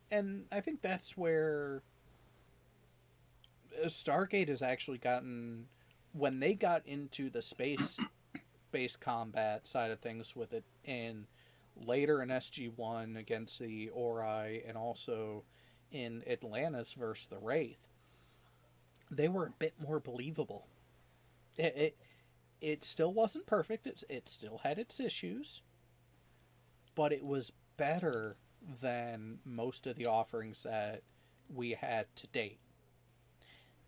And I think that's where Stargate has actually gotten, when they got into the space combat side of things with it, and later in SG-1 against the Ori, and also in Atlantis versus the Wraith, they were a bit more believable. It still wasn't perfect. It still had its issues, but it was better than most of the offerings that we had to date.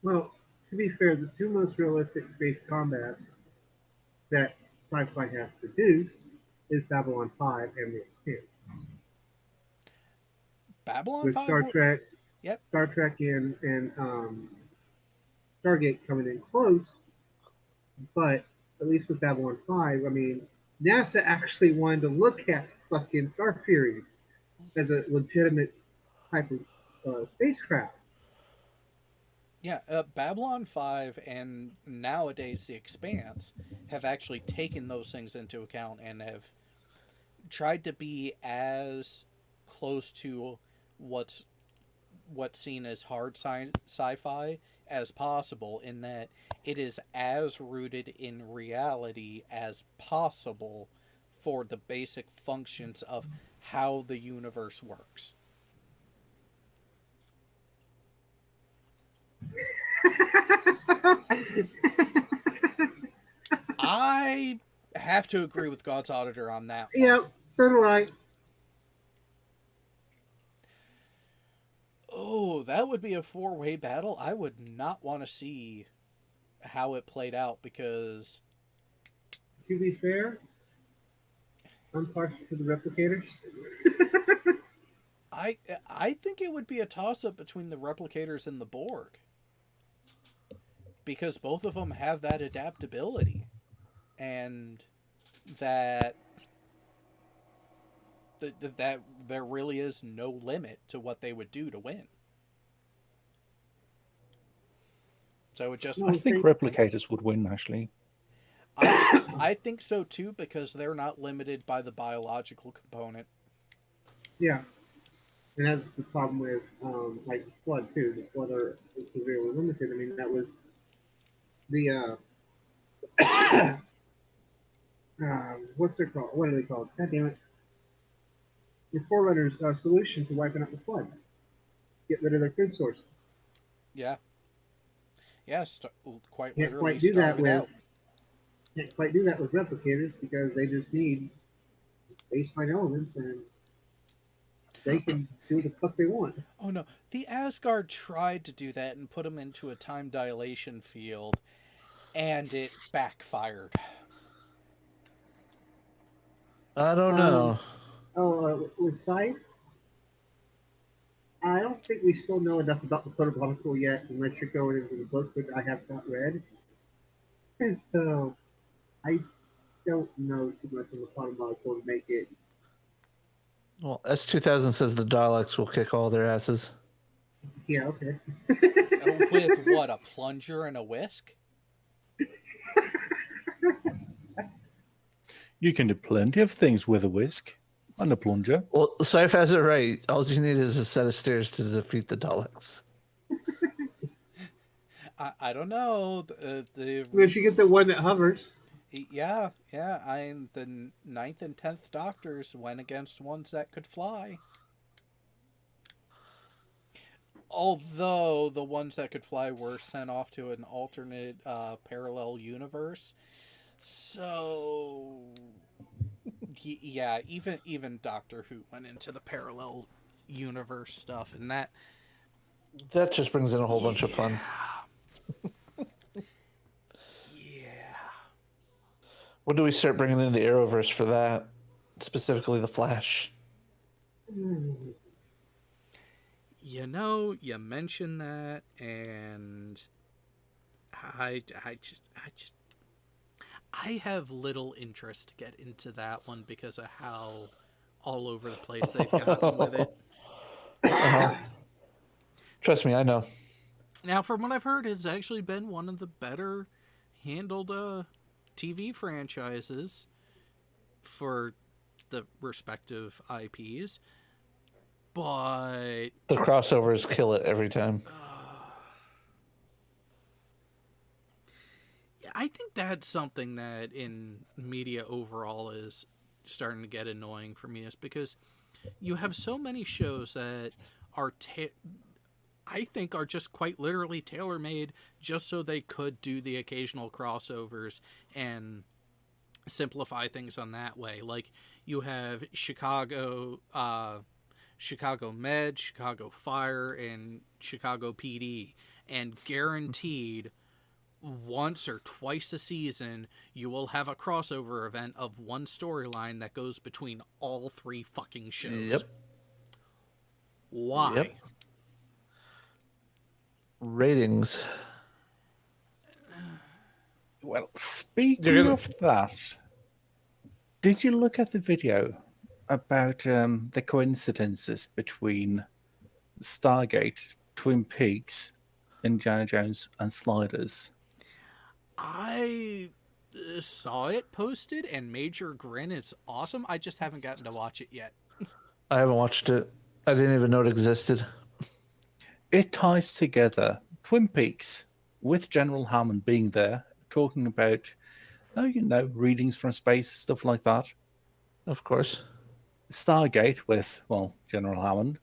Well, to be fair, the two most realistic space combat that sci-fi has produced is Babylon 5 and The Expanse. Babylon With 5? Star Trek, Yep. Star Trek and Stargate coming in close, but at least with Babylon 5, I mean, NASA actually wanted to look at fucking Star Fury as a legitimate type of spacecraft. Yeah, Babylon 5 and nowadays The Expanse have actually taken those things into account and have tried to be as close to what's seen as hard sci-fi as possible, in that it is as rooted in reality as possible for the basic functions of how the universe works. I have to agree with God's Auditor on that one. Yeah, so do I. Oh, that would be a four-way battle. I would not want to see how it played out, because To be fair, I'm partial to the replicators. I think it would be a toss-up between the replicators and the Borg, because both of them have that adaptability, and that that there really is no limit to what they would do to win. So it just, I think replicators would win, actually. I think so too, because they're not limited by the biological component. Yeah, and that's the problem with like Flood too. The Flood are severely limited. I mean, that was the what's their called? What are they called? God damn it! The Forerunners' solution to wiping out the Flood. Get rid of their food source. Yeah. Yeah, quite Can't literally quite do that starve it with. out. Can't quite do that with replicators because they just need baseline elements and they can do the fuck they want. Oh no, the Asgard tried to do that and put them into a time dilation field, and it backfired. I don't know. With Scythe, I don't think we still know enough about the protocol yet, unless you're going into the book, which I have not read. And so, I don't know too much of the protocol to make it. Well, S2000 says the Daleks will kick all their asses. Yeah, okay. With what, a plunger and a whisk? You can do plenty of things with a whisk and a plunger. Well, Scythe has it right. All you need is a set of stairs to defeat the Daleks. I don't know. Unless you get the one that hovers. Yeah. The 9th and 10th Doctors went against ones that could fly. Although the ones that could fly were sent off to an alternate parallel universe. So, yeah, even Doctor Who went into the parallel universe stuff, and that just brings in a whole bunch of fun. Yeah. When do we start bringing in the Arrowverse for that? Specifically, the Flash. You know, you mentioned that, and I have little interest to get into that one because of how all over the place they've gotten with it. Trust me, I know. Now, from what I've heard, it's actually been one of the better handled TV franchises for the respective IPs, but The crossovers kill it every time. I think that's something that in media overall is starting to get annoying for me, is because you have so many shows that are I think are just quite literally tailor made just so they could do the occasional crossovers and simplify things on that way. Like you have Chicago Med, Chicago Fire, and Chicago PD, and guaranteed once or twice a season you will have a crossover event of one storyline that goes between all three fucking shows. Yep. Why? Yep. Ratings. Well, speaking of that, did you look at the video about the coincidences between Stargate, Twin Peaks, Indiana Jones, and Sliders? I saw it posted, and Major Grin is awesome. I just haven't gotten to watch it yet. I haven't watched it. I didn't even know it existed. It ties together Twin Peaks with General Hammond being there, talking about, readings from space, stuff like that. Of course. Stargate with, well, General Hammond.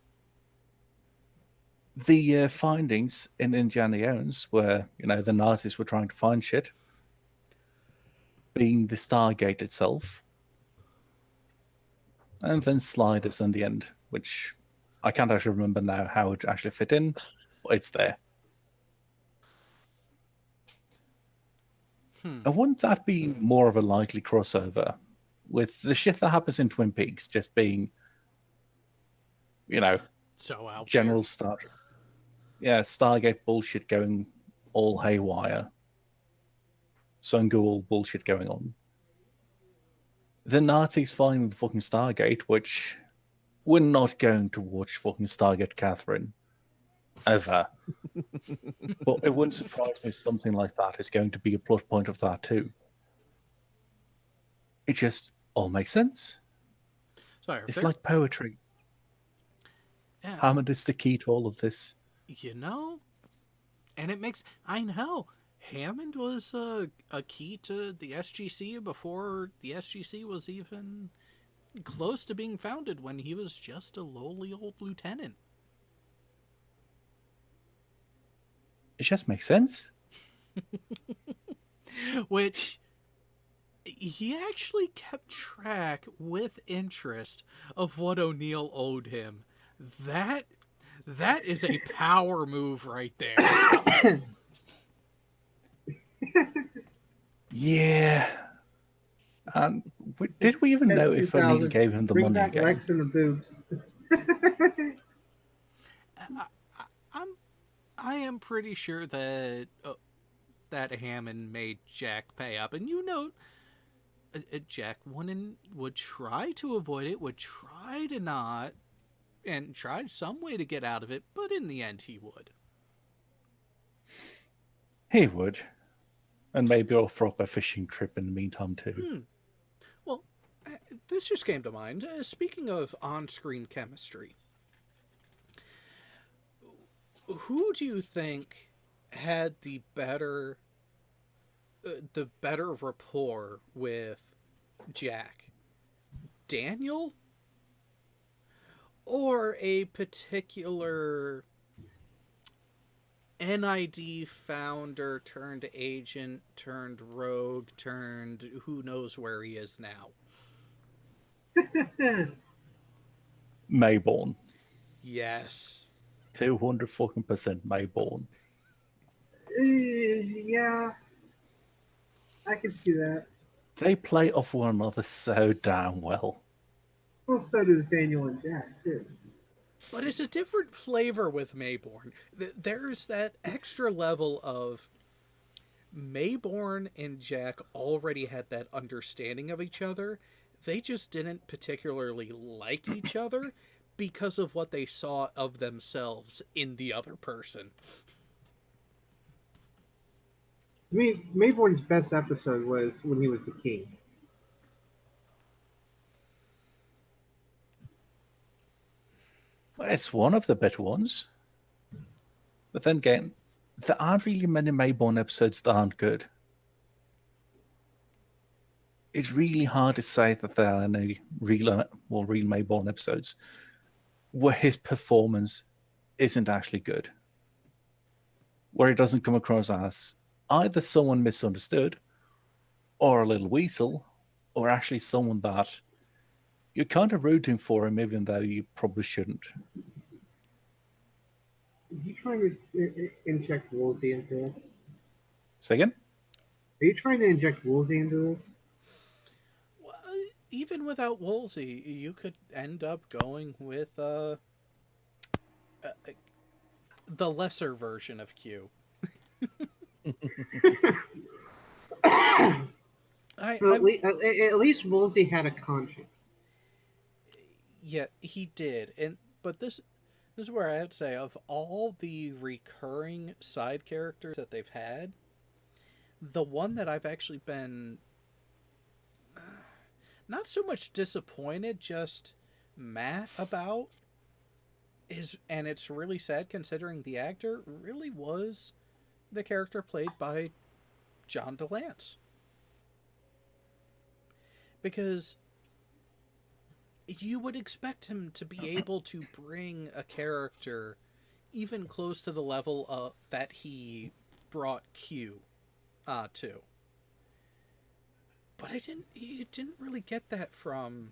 The findings in Indiana Jones where, the Nazis were trying to find shit, being the Stargate itself. And then Sliders in the end, which I can't actually remember now how it actually fit in, but it's there. And wouldn't that be more of a likely crossover with the shit that happens in Twin Peaks just being, So out general Stargate bullshit going all haywire. Sun Ghoul bullshit going on. The Nazis finding the fucking Stargate, which we're not going to watch fucking Stargate Catherine. Ever. But it wouldn't surprise me if something like that is going to be a plot point of that too. It just all makes sense. Sorry, it's like poetry. Yeah. Hammond is the key to all of this. And it makes... I know. Hammond was a key to the SGC before the SGC was even close to being founded, when he was just a lowly old lieutenant. It just makes sense. Which he actually kept track with interest of what O'Neill owed him. That is a power move right there. Yeah. Did we even know if O'Neill gave him the Bring money back again? Rex and the boobs. I am pretty sure that that Hammond made Jack pay up, and Jack would try to avoid it, would try to not, and tried some way to get out of it, but in the end he would. He would. And maybe offer up a fishing trip in the meantime too. Well, this just came to mind. Speaking of on-screen chemistry, who do you think had the better rapport with Jack? Daniel? Or a particular NID founder turned agent turned rogue turned who knows where he is now? Mayborn. Yes. 200% Mayborn. Yeah. I can see that. They play off one another so damn well. Well, so does Daniel and Jack too. But it's a different flavor with Mayborn. There's that extra level of Mayborn and Jack already had that understanding of each other. They just didn't particularly like each other because of what they saw of themselves in the other person. To me, Mayborn's best episode was when he was the king. Well, it's one of the better ones. But then again, there aren't really many Mayborn episodes that aren't good. It's really hard to say that there are any real Mayborn episodes where his performance isn't actually good. Where it doesn't come across as either someone misunderstood, or a little weasel, or actually someone that you're kind of rooting for him even though you probably shouldn't. Are you trying to inject Woolsey into this? Say again? Are you trying to inject Woolsey into this? Well, even without Woolsey, you could end up going with the lesser version of Q. At least Woolsey had a conscience. Yeah, he did, but this is where I would say of all the recurring side characters that they've had, the one that I've actually been not so much disappointed, just mad about is, and it's really sad considering the actor really was the character played by John DeLance. Because you would expect him to be able to bring a character even close to the level that he brought Q to. But he didn't really get that from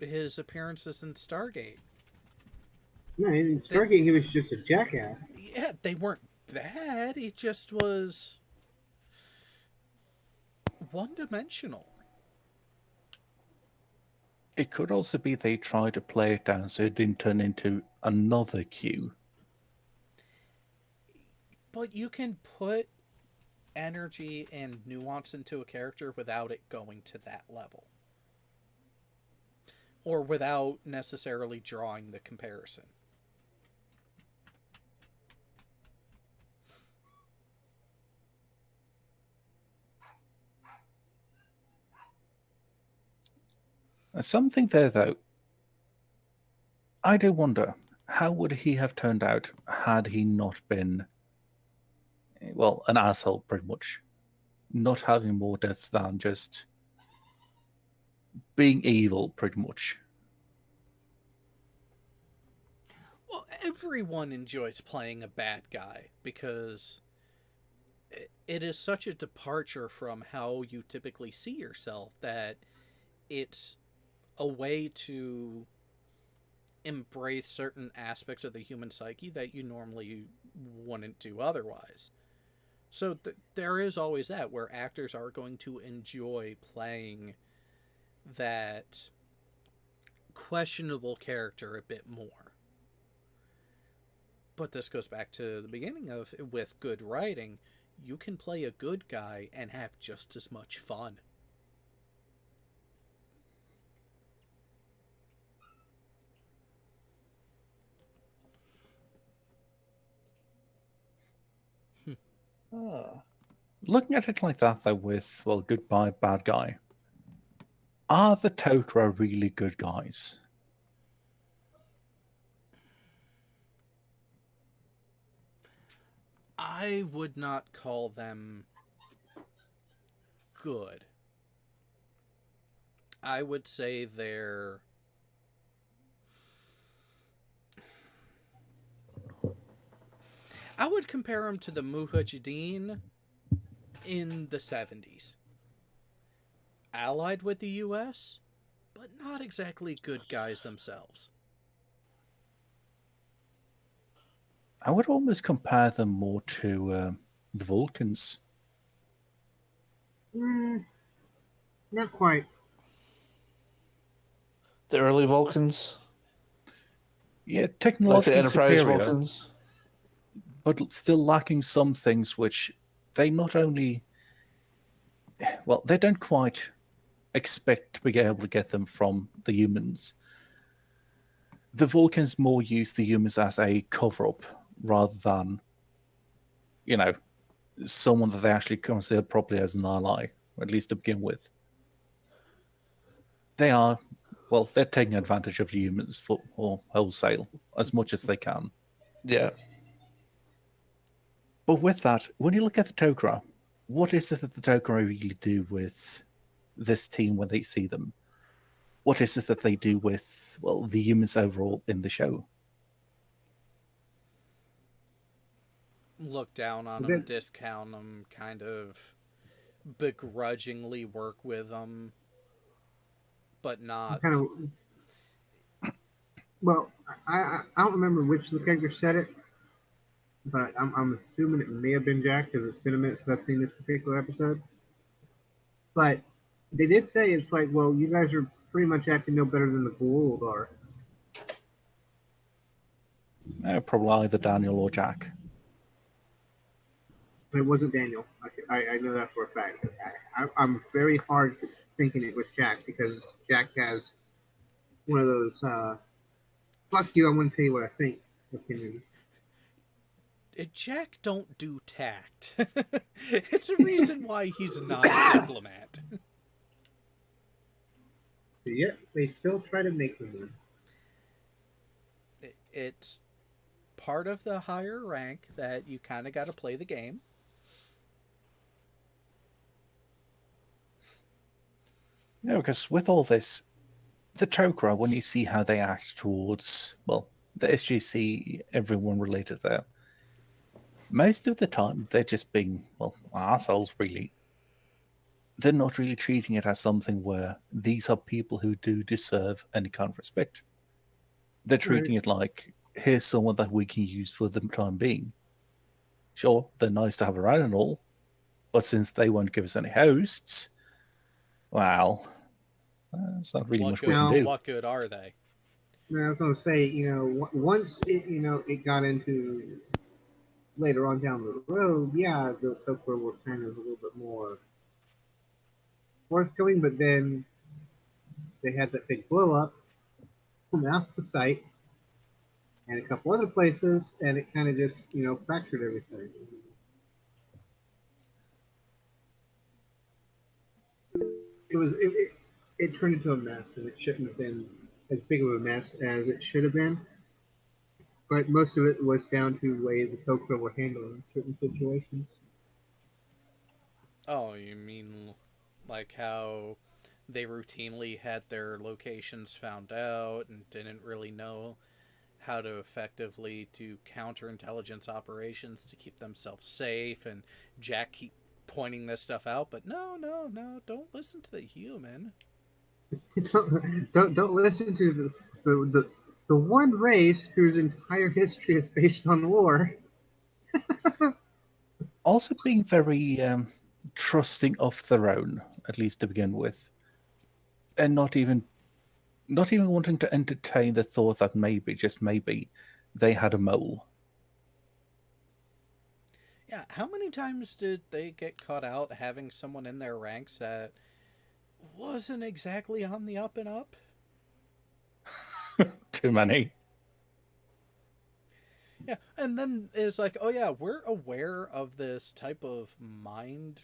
his appearances in Stargate. No, in Stargate he was just a jackass. Yeah, they weren't bad. It just was one-dimensional. It could also be they tried to play it down so it didn't turn into another Q. But you can put energy and nuance into a character without it going to that level. Or without necessarily drawing the comparison. Something there, though. I do wonder, how would he have turned out had he not been, well, an asshole, pretty much. Not having more depth than just being evil, pretty much. Well, everyone enjoys playing a bad guy because it is such a departure from how you typically see yourself that it's a way to embrace certain aspects of the human psyche that you normally wouldn't do otherwise. So there is always that where actors are going to enjoy playing that questionable character a bit more. But this goes back to the beginning of, with good writing, you can play a good guy and have just as much fun. Looking at it like that, though, with, well, goodbye, bad guy, are the Tok'ra really good guys? I would not call them good. I would say they're... I would compare them to the Mujahideen in the 70s. Allied with the US, but not exactly good guys themselves. I would almost compare them more to the Vulcans. Not quite. The early Vulcans, Yeah, like the technologically Enterprise superior, Vulcans. but still lacking some things which they not only, well, they don't quite expect to be able to get them from the humans. The Vulcans more use the humans as a cover up rather than, you know, someone that they actually consider properly as an ally, at least to begin with. They are, well, they're taking advantage of the humans for or wholesale as much as they can. Yeah. But with that, when you look at the Tok'ra, what is it that the Tok'ra really do with this team when they see them? What is it that they do with, well, the humans overall in the show? Look down on them, Then discount them, kind of begrudgingly work with them, but not. kind of, well, I don't remember which of the characters said it, but I'm assuming it may have been Jack because it's been a minute since I've seen this particular episode. But they did say it's like, well, you guys are pretty much acting no better than the Goa'uld are. Probably either Daniel or Jack. It wasn't Daniel. I know that for a fact. I'm very hard thinking it was Jack because Jack has one of those fuck you, I'm going to tell you what I think opinions. Jack don't do tact. It's a reason why he's not a diplomat. So, yeah, they still try to make them. It's part of the higher rank that you kind of got to play the game. Yeah, because with all this, the Tok'ra, when you see how they act towards, well, the SGC, everyone related there, most of the time they're just being, well, assholes, really. They're not really treating it as something where these are people who do deserve any kind of respect. They're treating it like, here's someone that we can use for the time being. Sure, they're nice to have around and all, but since they won't give us any hosts, well, that's not really much we can do. What good are they? I was going to say, once it got into later on down the road, yeah, the Tok'ra were kind of a little bit more forthcoming, but then they had that big blow up from the Alpha site and a couple other places, and it kind of just, fractured everything. It turned into a mess, and it shouldn't have been as big of a mess as it should have been. But most of it was down to the way the Tok'ra were handling certain situations. Oh, you mean like how they routinely had their locations found out and didn't really know how to effectively do counterintelligence operations to keep themselves safe, and Jack keep pointing this stuff out, but no, don't listen to the human. don't listen to the one race whose entire history is based on war. Also being very trusting of their own, at least to begin with, and not even wanting to entertain the thought that maybe, just maybe, they had a mole. Yeah, how many times did they get caught out having someone in their ranks that wasn't exactly on the up and up? Too many. Yeah, and then it's like, oh yeah, we're aware of this type of mind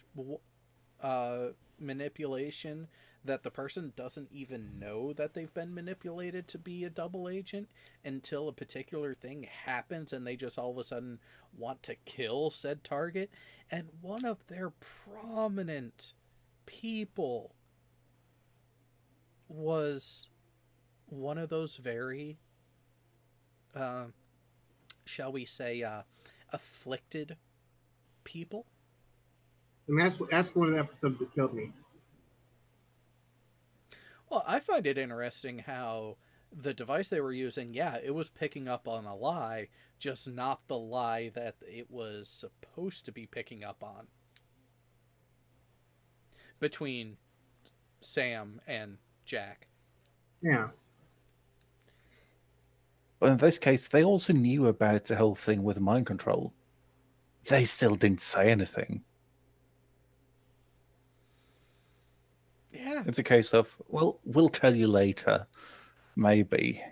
manipulation that the person doesn't even know that they've been manipulated to be a double agent until a particular thing happens and they just all of a sudden want to kill said target. And one of their prominent people was one of those very shall we say afflicted people. I mean, that's one of the episodes that killed me. Well, I find it interesting how the device they were using, yeah, it was picking up on a lie, just not the lie that it was supposed to be picking up on. Between Sam and Jack. Yeah. But in this case, they also knew about the whole thing with mind control. They still didn't say anything. Yeah, It's a case of, well, we'll tell you later, maybe,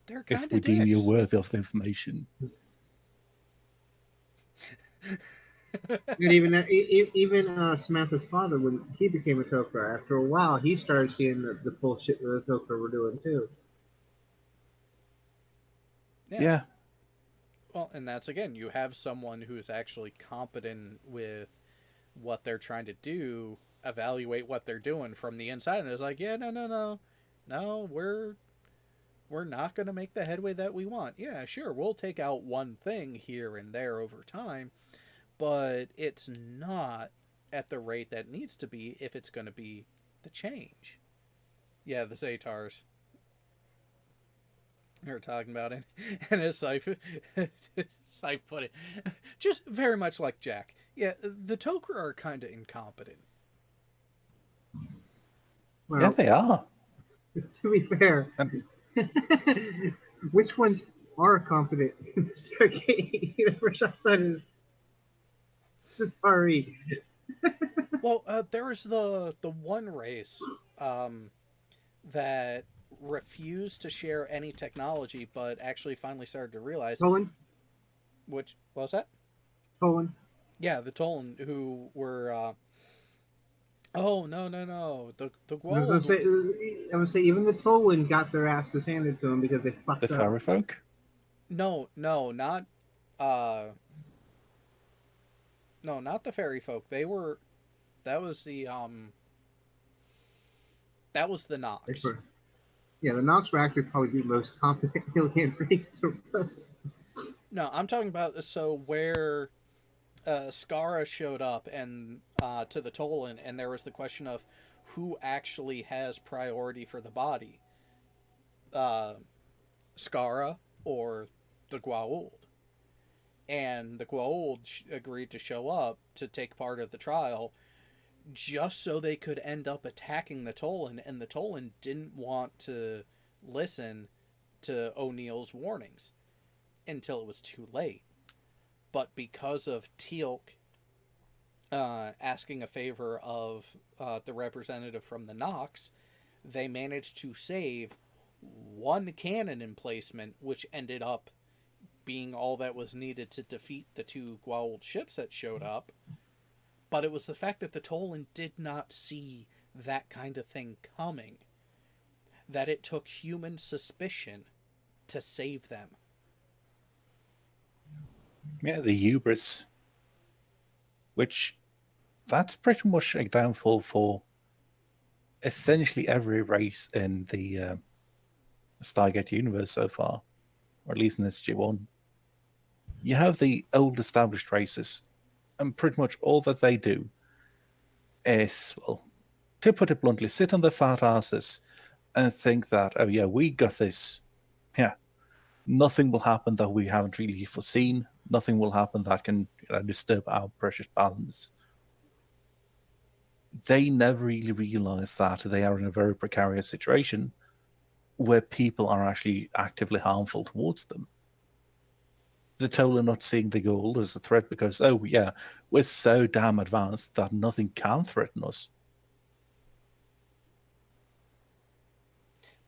they're if kind we of deem you dicks. worthy of the information. And even Samantha's father, when he became a Toker, after a while, he started seeing the bullshit that the Toker were doing too. Yeah. Yeah, Well, and that's again, you have someone who's actually competent with what they're trying to do, evaluate what they're doing from the inside, and it's like, yeah, no, we're not going to make the headway that we want. Yeah, sure, we'll take out one thing here and there over time, but it's not at the rate that needs to be if it's going to be the change. Yeah, the Zatars. We were talking about it, and as Syph put it, just very much like Jack. Yeah, the Toker are kind of incompetent. yeah, Well, they are. to be fair, And which ones are competent in the Stargate universe outside of the Tari? Well, there was the one race um, that refused to share any technology, but actually finally started to realize Tolan? which what was that? Tolan? Yeah, the Tolan who were. Oh no! The I was gonna Gold. say, even the Tolan got their asses handed to them because they the fucked up. fairy folk? No, not. Uh, no, not the fairy folk. They were. That was the That was the Nox. Yeah, the Nox were actually probably the most competent alien race of us. No, I'm talking about so where Skara showed up and to the Tolan, and there was the question of who actually has priority for the body, uh, Skara or the Goa'uld. And the Goa'uld agreed to show up to take part of the trial, just so they could end up attacking the Tolan, and the Tolan didn't want to listen to O'Neill's warnings until it was too late. But because of Teal'c asking a favor of the representative from the Nox, they managed to save one cannon emplacement, which ended up being all that was needed to defeat the two Goa'uld ships that showed up. But it was the fact that the Tolan did not see that kind of thing coming, that it took human suspicion to save them. Yeah, the hubris. Which, that's pretty much a downfall for essentially every race in the Stargate universe so far, or at least in SG1. You have the old established races, and pretty much all that they do is, well, to put it bluntly, sit on their fat asses and think that, oh yeah, we got this. Yeah, nothing will happen that we haven't really foreseen. Nothing will happen that can disturb our precious balance. They never really realize that they are in a very precarious situation where people are actually actively harmful towards them. The Toll are not seeing the gold as a threat because, oh yeah, we're so damn advanced that nothing can threaten us.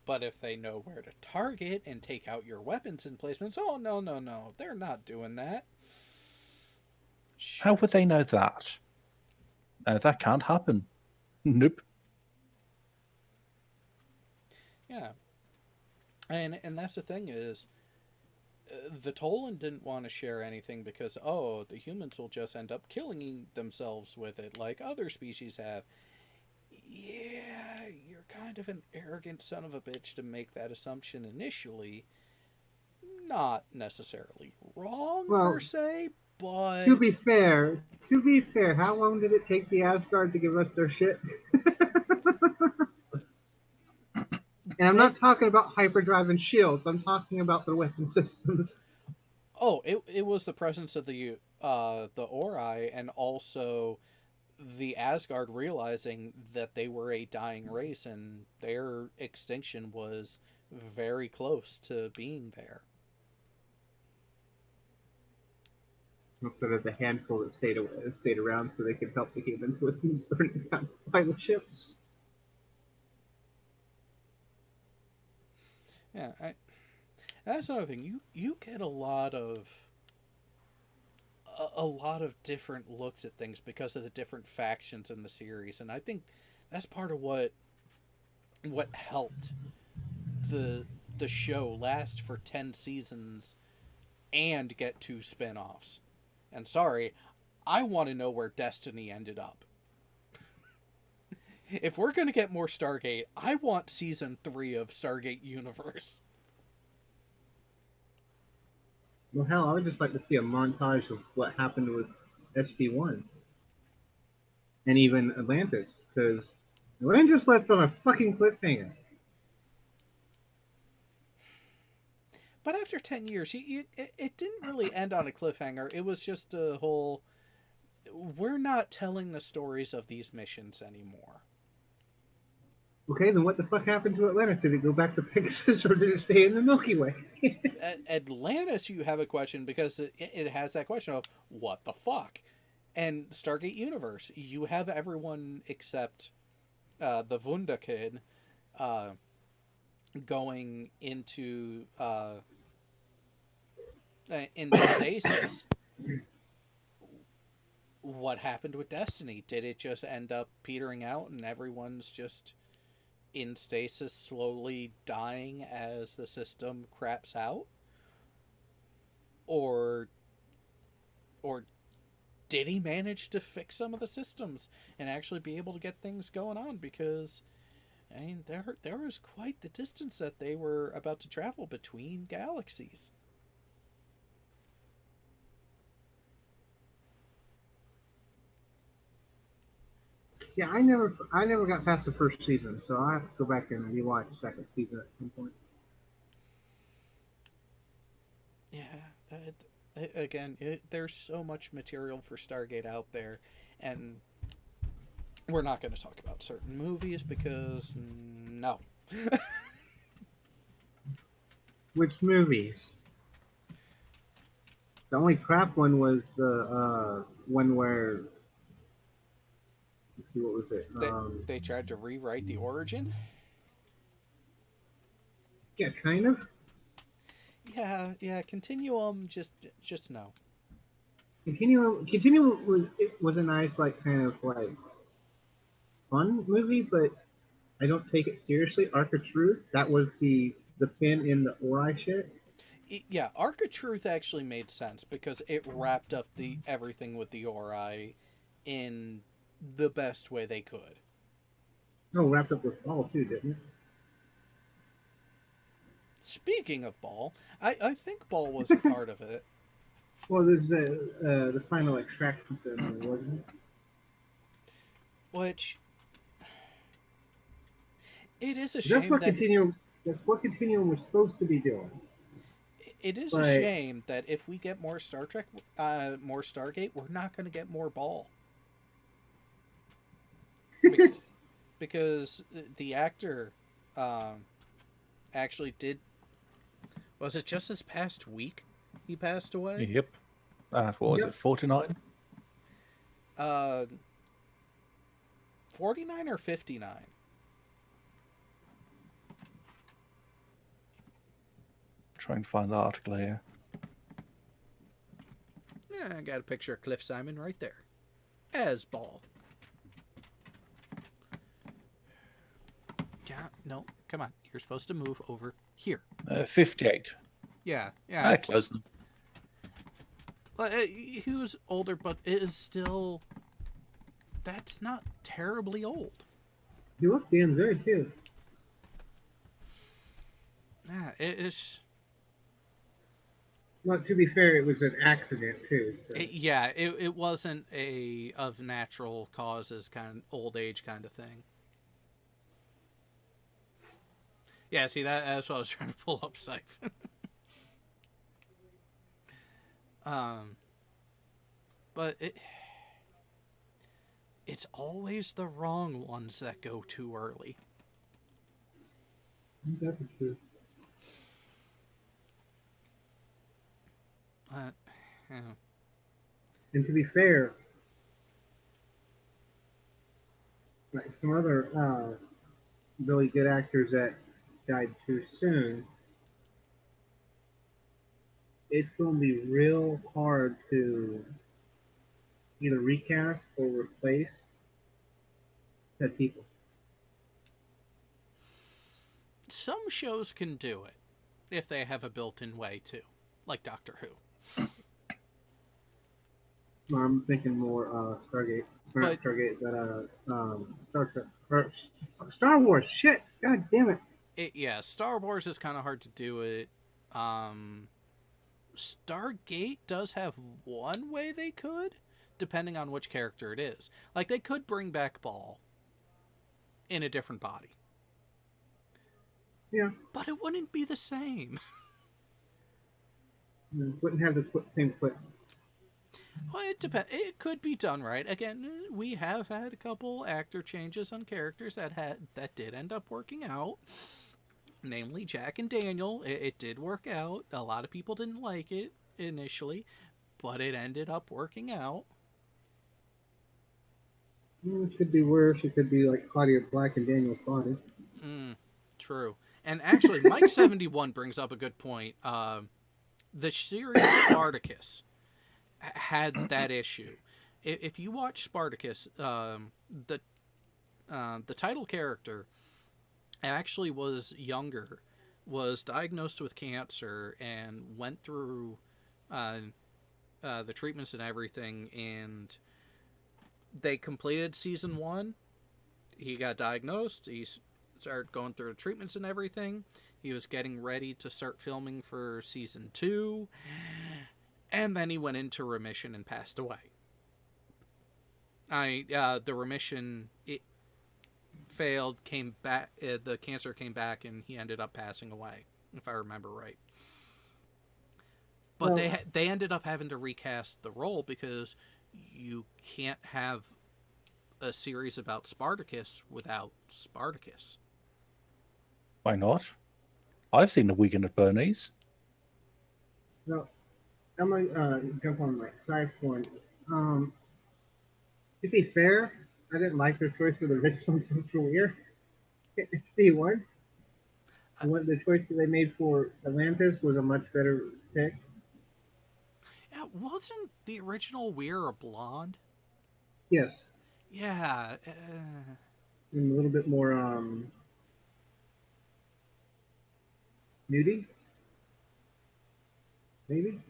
But if they know where to target and take out your weapons emplacements, oh no, they're not doing that. How would they know that? That can't happen. Nope. Yeah, and that's the thing is, the Tolan didn't want to share anything because the humans will just end up killing themselves with it like other species have. Yeah, you're kind of an arrogant son of a bitch to make that assumption initially. Not necessarily wrong per se, but to be fair, how long did it take the Asgard to give us their shit? And I'm not talking about hyperdrive and shields. I'm talking about their weapon systems. oh, it was the presence of the Ori, and also the Asgard realizing that they were a dying race and their extinction was very close to being there. instead of the handful that stayed around so they could help the humans with burning down pilot ships. Yeah, that's another thing. You get a lot of different looks at things because of the different factions in the series, and I think that's part of what helped the the show last for 10 seasons and get 2 spin-offs. And sorry, I want to know where Destiny ended up. If we're going to get more Stargate, I want season 3 of Stargate Universe. Well, hell, I would just like to see a montage of what happened with SG-1 and even Atlantis, because Atlantis left on a fucking cliffhanger. But after 10 years, it didn't really end on a cliffhanger. It was just a whole, we're not telling the stories of these missions anymore. Okay, then what the fuck happened to Atlantis? Did it go back to Pegasus or did it stay in the Milky Way? Atlantis, you have a question because it has that question of what the fuck. And Stargate Universe, you have everyone except the Wunda kid going into stasis. What happened with Destiny? Did it just end up petering out and everyone's just in stasis, slowly dying as the system craps out? Or did he manage to fix some of the systems and actually be able to get things going on? Because I mean, there was quite the distance that they were about to travel between galaxies. Yeah, I never got past the first season, so I have to go back and rewatch the second season at some point. Yeah, again, there's so much material for Stargate out there, and we're not going to talk about certain movies because no. Which movies? The only crap one was the one where, let's see, what was it? They tried to rewrite the origin. Yeah, kind of. Yeah. Continuum, just no. Continuum was a nice, like, kind of like fun movie, but I don't take it seriously. Arc of Truth, that was the pin in the Ori shit. Yeah, Arc of Truth actually made sense because it wrapped up the everything with the Ori in the best way they could. No, wrapped up with Ball too, didn't it? Speaking of Ball, I think Ball was a part of it. Well, there's the final extraction ceremony, wasn't it? Which it is a That's shame what that Continuum. That's what Continuum was supposed to be doing. it is a But shame that if we get more Star Trek, more Stargate, we're not going to get more Ball. Because the actor actually did. Was it just this past week he passed away? Yep. What was it, 49? 49 or 59? Try and find the article here. Yeah, I got a picture of Cliff Simon right there. As Ball. Yeah, no, come on. You're supposed to move over here. 58. Yeah. Close enough. He was older, but it is still... That's not terribly old. he looked damn good too. Yeah, it is... Well, to be fair, it was an accident too. So. It wasn't a of natural causes kind of old age kind of thing. Yeah, see that's what I was trying to pull up, Siphon. But it's always the wrong ones that go too early. That's true. Yeah. And to be fair, like some other really good actors that died too soon, it's going to be real hard to either recast or replace dead people. Some shows can do it if they have a built-in way to, like Doctor Who. No, I'm thinking more Stargate, or not But Stargate, but Star Trek, or Star Wars. Shit, god damn it. yeah, Star Wars is kind of hard to do it. Stargate does have one way they could, depending on which character it is. Like, they could bring back Ball in a different body. Yeah, But it wouldn't be the same. wouldn't have the same clip. Well, it depends. It could be done right. Again, we have had a couple actor changes on characters that did end up working out. Namely, Jack and Daniel. It did work out. A lot of people didn't like it initially, but it ended up working out. It could be worse. It could be like Claudia Black and Daniel Claudia. True. And actually, Mike71 brings up a good point. The series Spartacus had that issue. If you watch Spartacus, the title character actually was younger, was diagnosed with cancer, and went through the treatments and everything, and they completed season 1. He got diagnosed. He started going through the treatments and everything. He was getting ready to start filming for season 2, and then he went into remission and passed away. The remission, it failed, came back, the cancer came back, and he ended up passing away, if I remember right. But Well, they ended up having to recast the role because you can't have a series about Spartacus without Spartacus. Why not? I've seen The Weekend at Bernie's. no, I'm gonna jump on my side one. To be fair, I didn't like their choice for the original Career. It's D1. The choice that they made for Atlantis was a much better pick. Yeah, wasn't the original Weir a blonde? Yes, Yeah. and a little bit more nudie, maybe.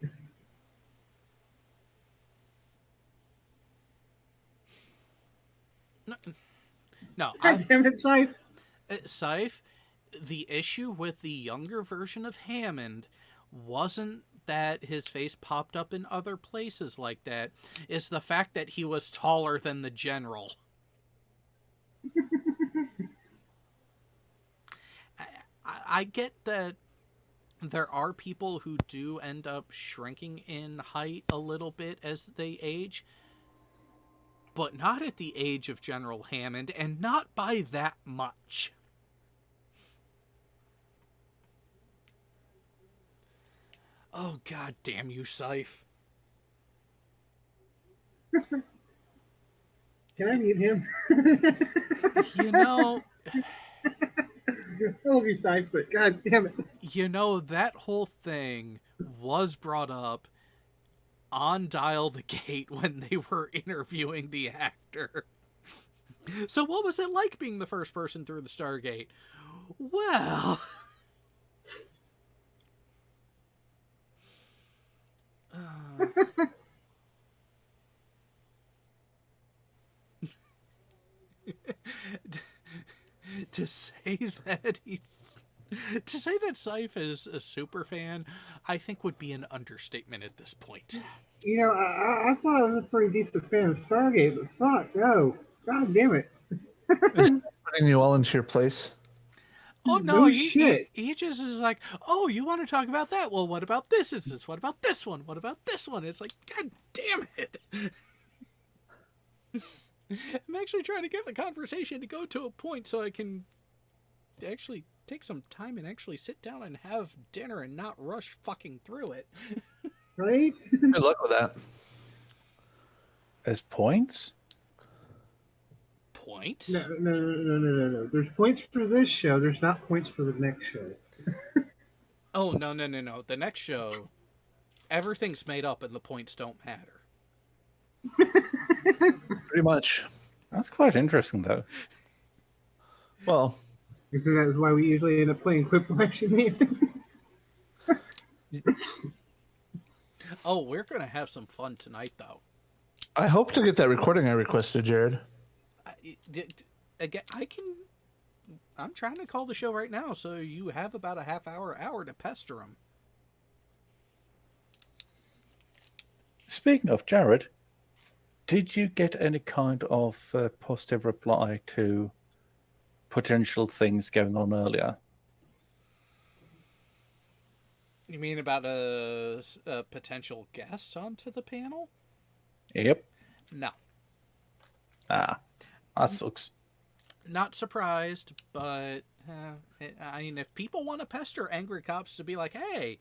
No, God damn it, Scythe. Scythe, the issue with the younger version of Hammond wasn't that his face popped up in other places like that. It's the fact that he was taller than the general. I get that there are people who do end up shrinking in height a little bit as they age, but not at the age of General Hammond, and not by that much. Oh, god damn you, Scythe. Can I mute him? You know, I love you, Scythe, but god damn it. that whole thing was brought up on Dial the Gate when they were interviewing the actor. So what was it like being the first person through the Stargate? Well... to say that Scythe is a super fan, I think would be an understatement at this point. You know, I thought I was a pretty decent fan of Stargate, but fuck, no. God damn it. Is that putting you all into your place? Oh no, No he shit. just is like, oh, you want to talk about that? Well, what about this instance? What about this one? What about this one? It's like, god damn it. I'm actually trying to get the conversation to go to a point so I can actually take some time and actually sit down and have dinner and not rush fucking through it. Right? Good luck with that. As points? Points? No. There's points for this show. There's not points for the next show. Oh, no. The next show, everything's made up and the points don't matter. Pretty much. That's quite interesting, though. Well, So that's why we usually end up playing Quiplash in the end. Oh, we're going to have some fun tonight, though. I hope to get that recording I requested, Jared. Again, I'm trying to call the show right now, so you have about a hour to pester them. Speaking of Jared, did you get any kind of positive reply to potential things going on earlier? You mean about a potential guest onto the panel? Yep. No. Ah, that sucks. Not surprised, but I mean, if people want to pester angry cops to be like, hey,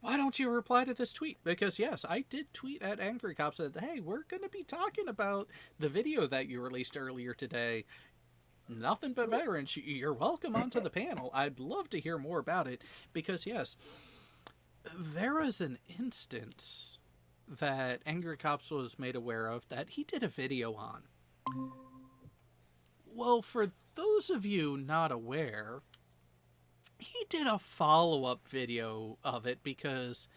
why don't you reply to this tweet? Because yes, I did tweet at angry cops that, hey, we're going to be talking about the video that you released earlier today. Nothing but veterans. You're welcome onto the panel. I'd love to hear more about it because yes, there was an instance that Angry Cops was made aware of that he did a video on. Well, for those of you not aware, he did a follow-up video of it because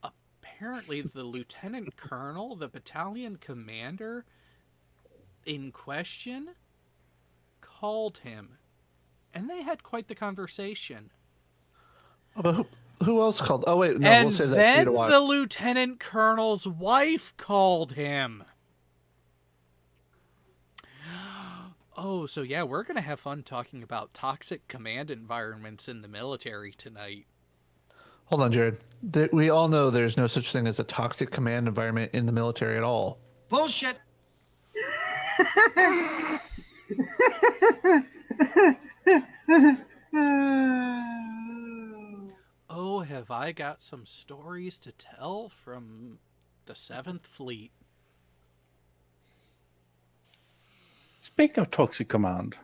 apparently the lieutenant colonel, the battalion commander in question, called him, and they had quite the conversation. Oh, but who else called? Oh wait, no, And we'll say that then for you to watch. the lieutenant colonel's wife called him. Oh, so yeah, we're going to have fun talking about toxic command environments in the military tonight. Hold on, Jared. We all know there's no such thing as a toxic command environment in the military at all. Bullshit. Oh, have I got some stories to tell from the 7th Fleet. Speaking of Toxic Command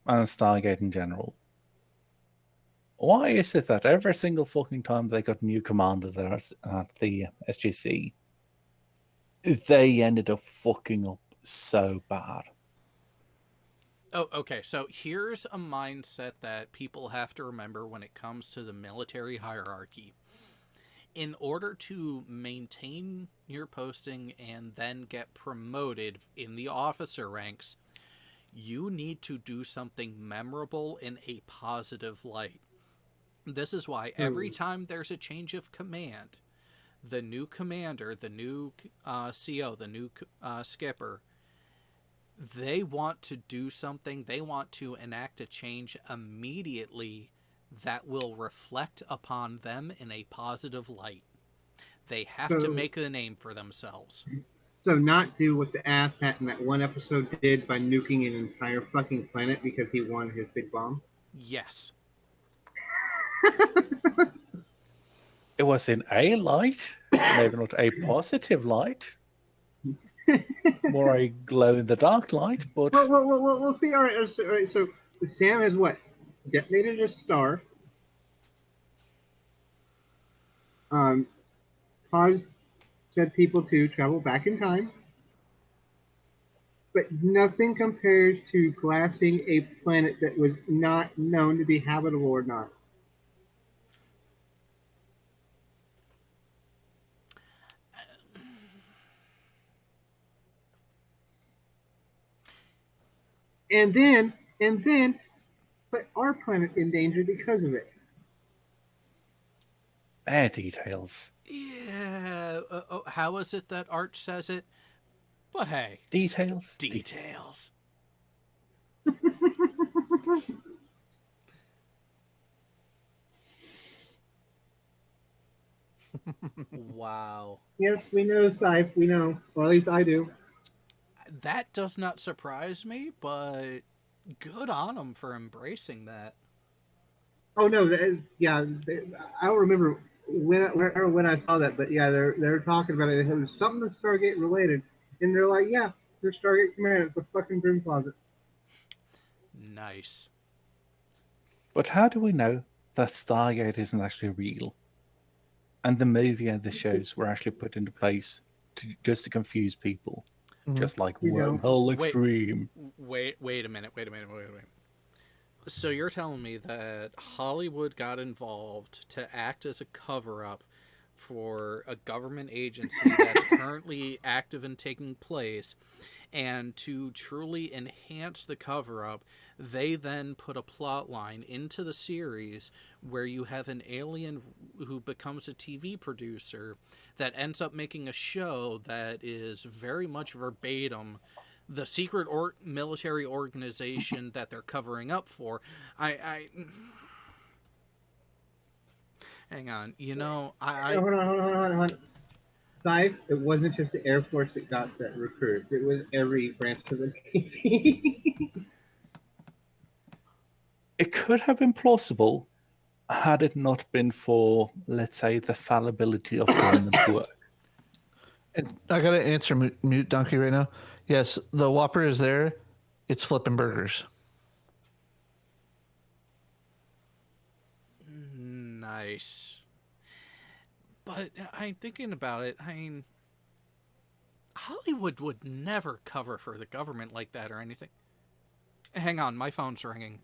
and Stargate in general, why is it that every single fucking time they got a new commander there at the SGC, they ended up fucking up so bad? Oh, okay. So here's a mindset that people have to remember when it comes to the military hierarchy. In order to maintain your posting and then get promoted in the officer ranks, you need to do something memorable in a positive light. This is why every time there's a change of command, the new commander, the new CO, the new skipper, they want to do something, they want to enact a change immediately that will reflect upon them in a positive light. They have to make the name for themselves. So not do what the asshat in that one episode did by nuking an entire fucking planet because he won his big bomb? Yes. It was in a light, maybe not a positive light, more a glow-in-the-dark light, but... We'll see. All right, so Sam has what? Detonated a star. Caused said people to travel back in time. But nothing compares to glassing a planet that was not known to be habitable or not. And then put our planet in danger because of it. Details. Yeah. How is it that Arch says it? But hey. Details? Details. Wow. Yes, we know, Syph. We know. Or at least I do. That does not surprise me, but good on them for embracing that. Oh no, yeah. I don't remember when I saw that, but yeah, they're talking about it. It was something that's Stargate related, and they're like, yeah, there's Stargate Command. It's a fucking broom closet. Nice. But how do we know that Stargate isn't actually real? And the movie and the shows were actually put into place just to confuse people, just like You know. Wormhole Wait. Extreme. Wait a minute. So you're telling me that Hollywood got involved to act as a cover-up for a government agency that's currently active and taking place, and to truly enhance the cover-up, they then put a plot line into the series where you have an alien who becomes a TV producer that ends up making a show that is very much verbatim the secret military organization that they're covering up for. I hang on. You know, Hold on. Scythe, it wasn't just the Air Force that got that recruit. It was every branch of the Navy. It could have been plausible had it not been for, let's say, the fallibility of government work. And I got to answer mute donkey right now. Yes, the Whopper is there. It's flipping burgers. nice. But I'm thinking about it. I mean, Hollywood would never cover for the government like that or anything. Hang on, my phone's ringing.